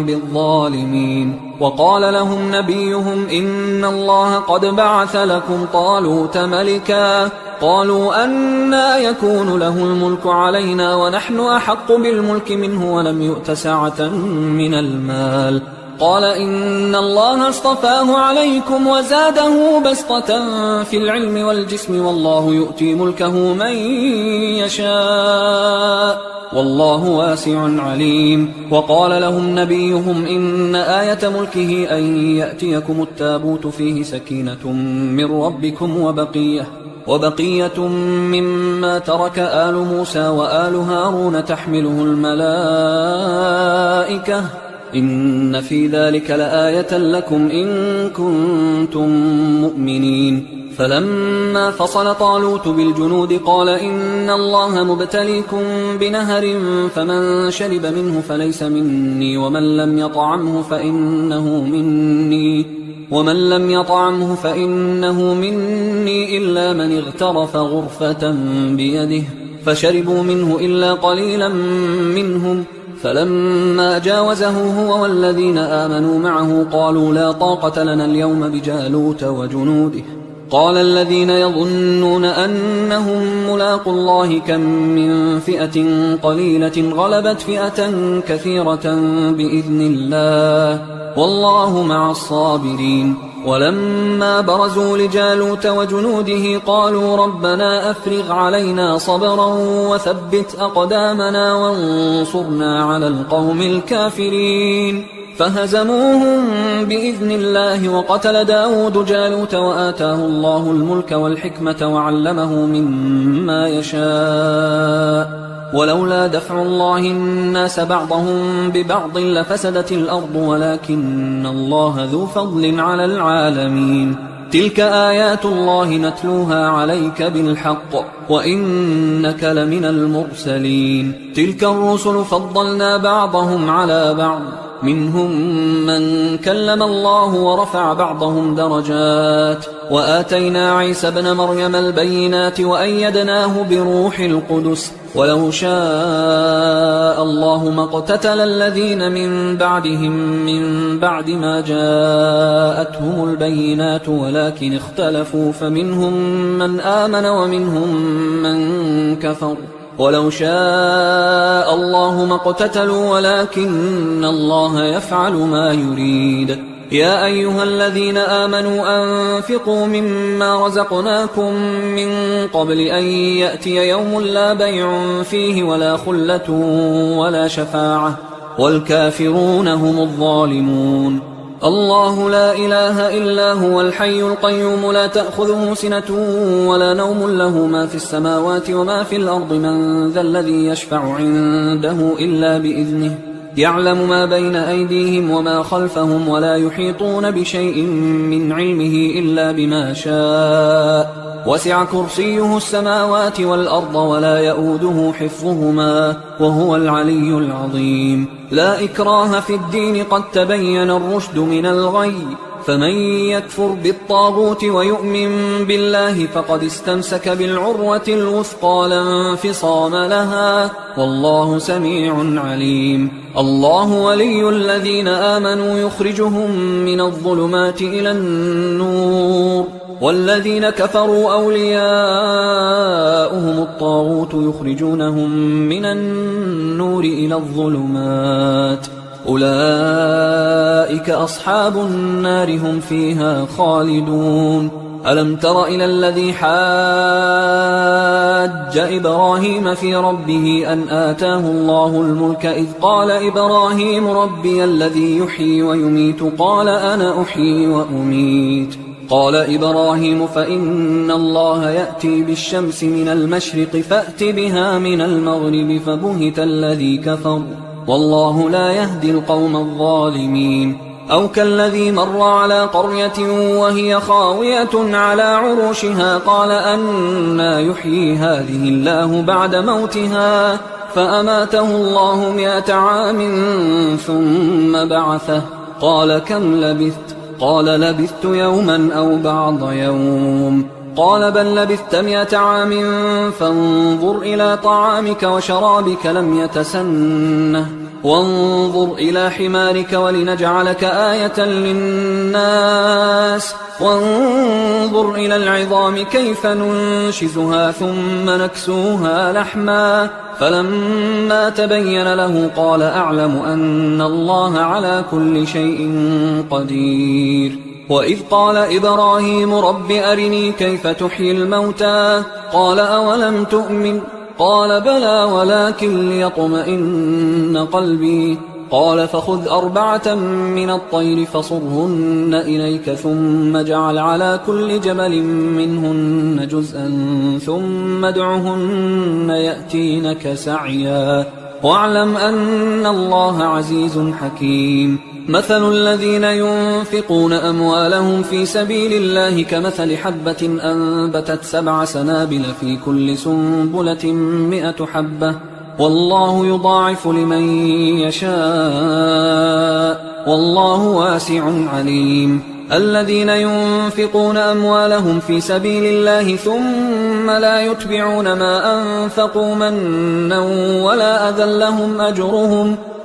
بالظالمين وقال لهم نبيهم إن الله قد بعث لكم طالوت ملكا قالوا أنى يكون له الملك علينا ونحن أحق بالملك منه ولم يؤت سعة من المال قال إن الله اصطفاه عليكم وزاده بسطة في العلم والجسم والله يؤتي ملكه من يشاء والله واسع عليم وقال لهم نبيهم إن آية ملكه أن يأتيكم التابوت فيه سكينة من ربكم وبقية مما ترك آل موسى وآل هارون تحمله الملائكة إن في ذلك لآية لكم إن كنتم مؤمنين فلما فصل طالوت بالجنود قال إن الله مبتليكم بنهر فمن شرب منه فليس مني ومن لم يطعمه فإنه مني إلا من اغترف غرفة بيده فشربوا منه إلا قليلا منهم فلما جاوزه هو والذين آمنوا معه قالوا لا طاقة لنا اليوم بجالوت وجنوده قال الذين يظنون أنهم ملاقوا الله كم من فئة قليلة غلبت فئة كثيرة بإذن الله والله مع الصابرين ولما برزوا لجالوت وجنوده قالوا ربنا أفرغ علينا صبرا وثبت أقدامنا وانصرنا على القوم الكافرين فهزموهم بإذن الله وقتل داود جالوت وآتاه الله الملك والحكمة وعلمه مما يشاء ولولا دفع الله الناس بعضهم ببعض لفسدت الأرض ولكن الله ذو فضل على العالمين تلك آيات الله نتلوها عليك بالحق وإنك لمن المرسلين تلك الرسل فضلنا بعضهم على بعض منهم من كلم الله ورفع بعضهم درجات وآتينا عيسى ابن مريم البينات وأيدناه بروح القدس ولو شاء الله ما اقتتل الذين من بعدهم من بعد ما جاءتهم البينات ولكن اختلفوا فمنهم من آمن ومنهم من كفر ولو شاء الله ما اقتتلوا ولكن الله يفعل ما يريد يا أيها الذين آمنوا أنفقوا مما رزقناكم من قبل أن يأتي يوم لا بيع فيه ولا خلة ولا شفاعة والكافرون هم الظالمون الله لا إله إلا هو الحي القيوم لا تأخذه سنة ولا نوم له ما في السماوات وما في الأرض من ذا الذي يشفع عنده إلا بإذنه يعلم ما بين أيديهم وما خلفهم ولا يحيطون بشيء من علمه إلا بما شاء وسع كرسيه السماوات والأرض ولا يؤوده حفظهما وهو العلي العظيم لا إكراه في الدين قد تبين الرشد من الغي فمن يكفر بالطاغوت ويؤمن بالله فقد استمسك بالعروة الوثقى لا انفصام لها والله سميع عليم الله ولي الذين آمنوا يخرجهم من الظلمات إلى النور والذين كفروا أولياؤهم الطاغوت يخرجونهم من النور إلى الظلمات أولئك أصحاب النار هم فيها خالدون ألم تر إلى الذي حاج إبراهيم في ربه أن آتاه الله الملك إذ قال إبراهيم ربي الذي يحيي ويميت قال أنا أحيي وأميت قال إبراهيم فإن الله يأتي بالشمس من المشرق فأت بها من المغرب فبهت الذي كفر والله لا يهدي القوم الظالمين أو كالذي مر على قرية وهي خاوية على عروشها قال أنى يحيي هذه الله بعد موتها فأماته الله 100 عام ثم بعثه قال كم لبثت قال لبثت يوما أو بعض يوم قال بل لبثت 100 عام فانظر إلى طعامك وشرابك لم يتسنه وانظر إلى حمارك ولنجعلك آية للناس وانظر إلى العظام كيف ننشزها ثم نكسوها لحما فلما تبين له قال أعلم أن الله على كل شيء قدير وإذ قال إبراهيم رب أرني كيف تحيي الموتى قال أولم تؤمن قال بلى ولكن ليطمئن قلبي قال فخذ 4 من الطير فصرهن إليك ثم اجعل على كل جبل منهن جزءا ثم ادعهن يأتينك سعيا واعلم أن الله عزيز حكيم مثل الذين ينفقون أموالهم في سبيل الله كمثل حبة أنبتت 7 سنابل في كل سنبلة 100 حبة والله يضاعف لمن يشاء والله واسع عليم الذين ينفقون أموالهم في سبيل الله ثم لا يتبعون ما أنفقوا منا ولا أذى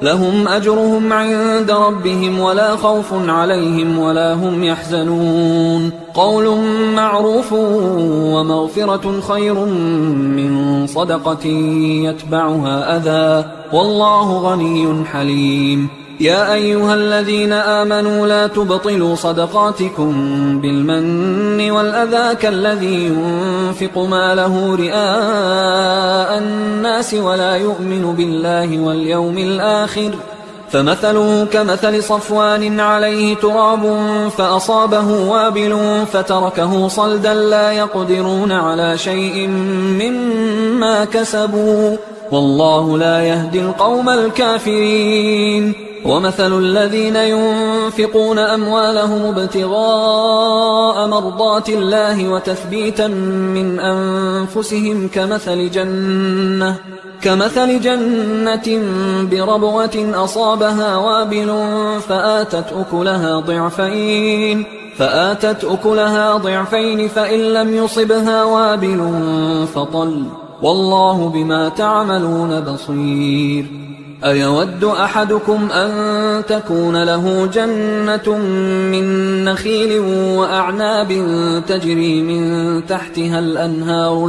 لهم أجرهم عند ربهم ولا خوف عليهم ولا هم يحزنون قول معروف ومغفرة خير من صدقة يتبعها أذى والله غني حليم يا أيها الذين آمنوا لا تبطلوا صدقاتكم بالمن والأذى كالذي ينفق ماله رئاء الناس ولا يؤمن بالله واليوم الآخر فمثله كمثل صفوان عليه تراب فأصابه وابل فتركه صلدا لا يقدرون على شيء مما كسبوا والله لا يهدي القوم الكافرين ومثل الذين ينفقون أموالهم ابتغاء مرضات الله وتثبيتا من أنفسهم كمثل جنة بربوة أصابها وابل فآتت أكلها ضعفين فإن لم يصبها وابل فطل والله بما تعملون بصير أيود أحدكم أن تكون له جنة من نخيل وأعناب تجري من تحتها الأنهار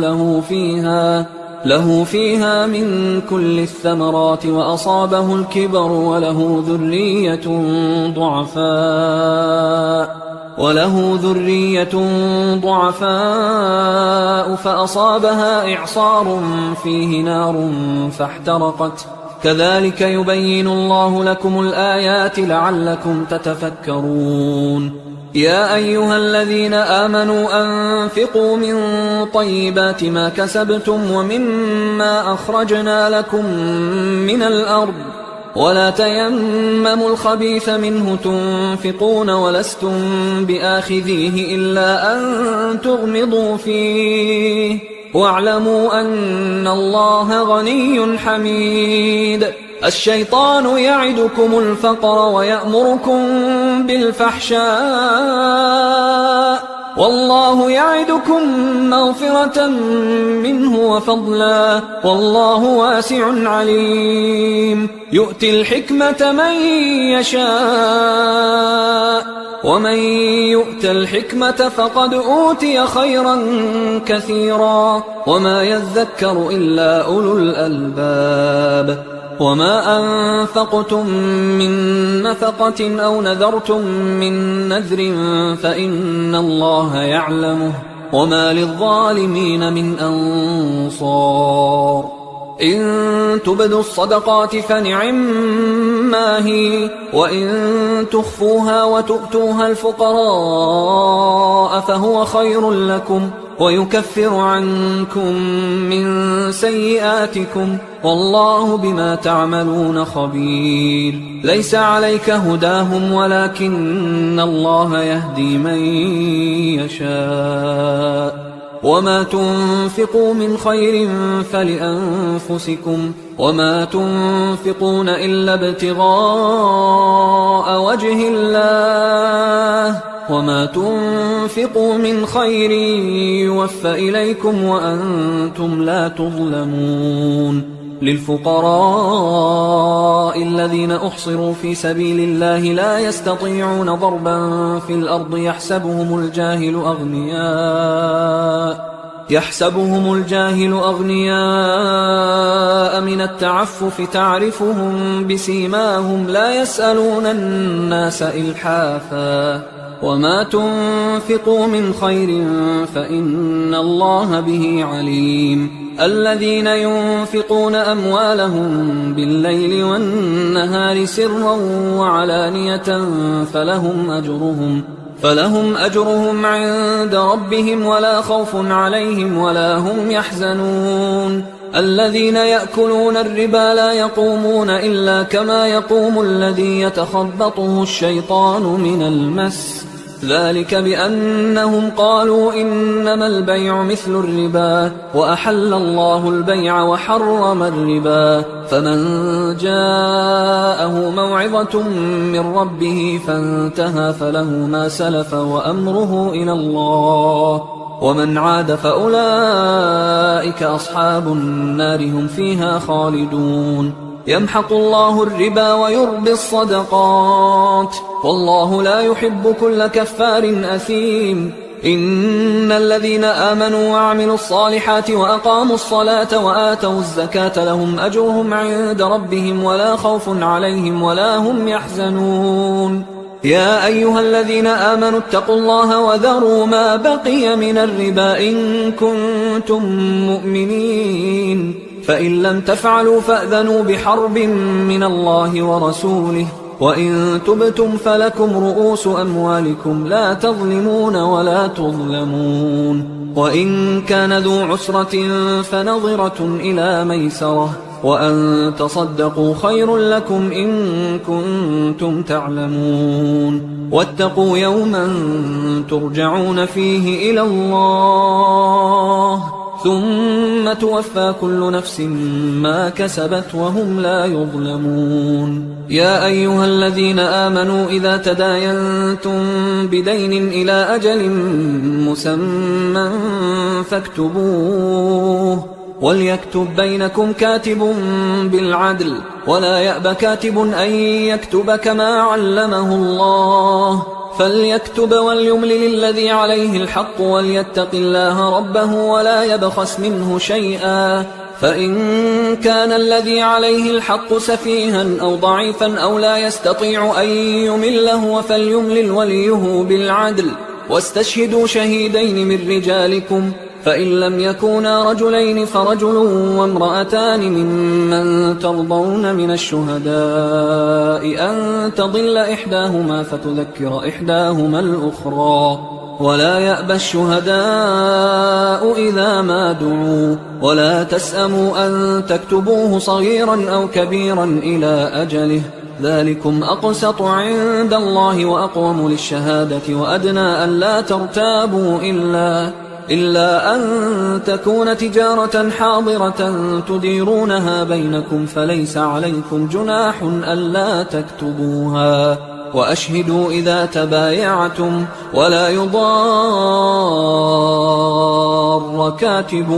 له فيها من كل الثمرات وأصابه الكبر وله ذرية ضعفاء فأصابها إعصار فيه نار فاحترقت كذلك يبين الله لكم الآيات لعلكم تتفكرون يا أيها الذين آمنوا أنفقوا من طيبات ما كسبتم ومما أخرجنا لكم من الأرض ولا تيمموا الخبيث منه تنفقون ولستم بآخذيه إلا أن تغمضوا فيه واعلموا أن الله غني حميد الشيطان يعدكم الفقر ويأمركم بالفحشاء والله يعدكم مغفرة منه وفضلا والله واسع عليم يؤتي الحكمة من يشاء ومن يؤت الحكمة فقد أوتي خيرا كثيرا وما يذكر إلا أولو الألباب وما أنفقتم من نفقة أو نذرتم من نذر فإن الله يعلمه وما للظالمين من أنصار إن تبدوا الصدقات فنعما هي وإن تخفوها وتؤتوها الفقراء فهو خير لكم ويكفر عنكم من سيئاتكم والله بما تعملون خبير ليس عليك هداهم ولكن الله يهدي من يشاء وما تنفقوا من خير فلأنفسكم وما تنفقون إلا ابتغاء وجه الله وما تنفقوا من خير يوفى إليكم وأنتم لا تظلمون للفقراء الذين أحصروا في سبيل الله لا يستطيعون ضربا في الأرض يحسبهم الجاهل أغنياء من التعفف تعرفهم بسيماهم لا يسألون الناس إلحافا وما تنفقوا من خير فإن الله به عليم الذين ينفقون أموالهم بالليل والنهار سرا وعلانية فلهم أجرهم عند ربهم ولا خوف عليهم ولا هم يحزنون الذين يأكلون الربا لا يقومون إلا كما يقوم الذي يتخبطه الشيطان من المس ذلك بأنهم قالوا إنما البيع مثل الربا وأحل الله البيع وحرم الربا فمن جاءه موعظة من ربه فانتهى فله ما سلف وأمره إلى الله ومن عاد فأولئك أصحاب النار هم فيها خالدون يمحق الله الربا ويربي الصدقات والله لا يحب كل كفار أثيم إن الذين آمنوا وعملوا الصالحات وأقاموا الصلاة وآتوا الزكاة لهم أجرهم عند ربهم ولا خوف عليهم ولا هم يحزنون يا أيها الذين آمنوا اتقوا الله وذروا ما بقي من الربا إن كنتم مؤمنين فإن لم تفعلوا فأذنوا بحرب من الله ورسوله وإن تبتم فلكم رؤوس أموالكم لا تظلمون ولا تظلمون وإن كان ذو عسرة فنظرة إلى ميسرة وأن تصدقوا خير لكم إن كنتم تعلمون واتقوا يوما ترجعون فيه إلى الله ثم توفى كل نفس ما كسبت وهم لا يظلمون يا أيها الذين آمنوا إذا تداينتم بدين إلى أجل مسمى فاكتبوه وليكتب بينكم كاتب بالعدل ولا يأب كاتب أن يكتب كما علمه الله فليكتب وليملل الذي عليه الحق وليتق الله ربه ولا يبخس منه شيئا فإن كان الذي عليه الحق سفيها أو ضعيفا أو لا يستطيع أن يمله فليملل وليه بالعدل واستشهدوا شهيدين من رجالكم فإن لم يكونا رجلين فرجل وامرأتان ممن ترضون من الشهداء أن تضل إحداهما فتذكر إحداهما الأخرى ولا يأبى الشهداء إذا ما دعوا ولا تسأموا أن تكتبوه صغيرا أو كبيرا إلى أجله ذلكم أقسط عند الله وأقوم للشهادة وأدنى أن لا ترتابوا إلا أن تكون تجارة حاضرة تديرونها بينكم فليس عليكم جناح ألا تكتبوها وأشهدوا إذا تبايعتم ولا يضار كاتب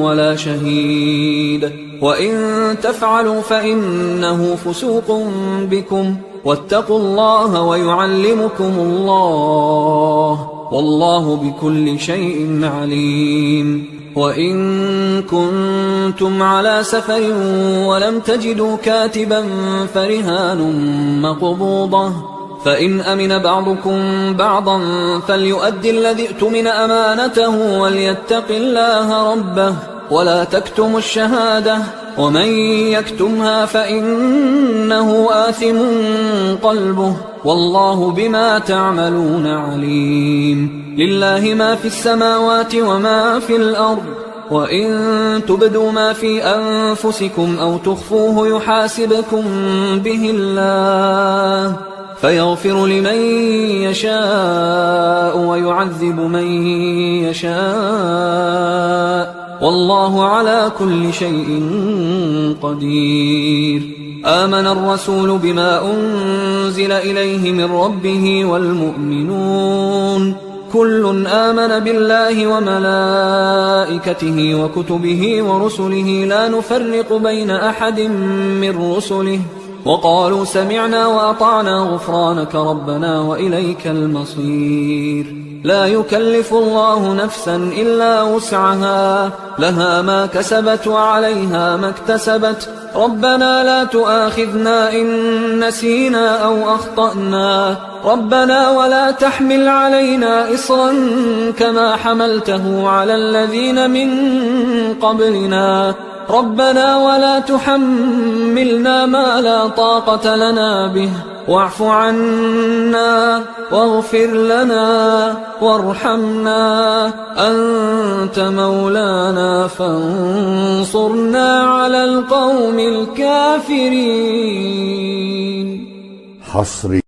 ولا شهيد وإن تفعلوا فإنه فسوق بكم واتقوا الله ويعلمكم الله والله بكل شيء عليم. وإن كنتم على سفر ولم تجدوا كاتبا فرهان مقبوضة، فإن أمن بعضكم بعضا فليؤدي الذي اؤتمن أمانته وليتق الله ربه ولا تكتموا الشهادة، ومن يكتمها فإنه آثم قلبه والله بما تعملون عليم. لله ما في السماوات وما في الأرض، وإن تبدوا ما في أنفسكم أو تخفوه يحاسبكم به الله فيغفر لمن يشاء ويعذب من يشاء والله على كل شيء قدير. آمن الرسول بما أنزل إليه من ربه والمؤمنون كل آمن بالله وملائكته وكتبه ورسله لا نفرق بين أحد من رسله وقالوا سمعنا وأطعنا غفرانك ربنا وإليك المصير. لا يكلف الله نفسا إلا وسعها، لها ما كسبت وعليها ما اكتسبت. ربنا لا تؤاخذنا إن نسينا أو أخطأنا، ربنا ولا تحمل علينا إصرا كما حملته على الذين من قبلنا، ربنا ولا تحملنا ما لا طاقة لنا به، واعف عنا واغفر لنا وارحمنا، أنت مولانا فانصرنا على القوم الكافرين. حصري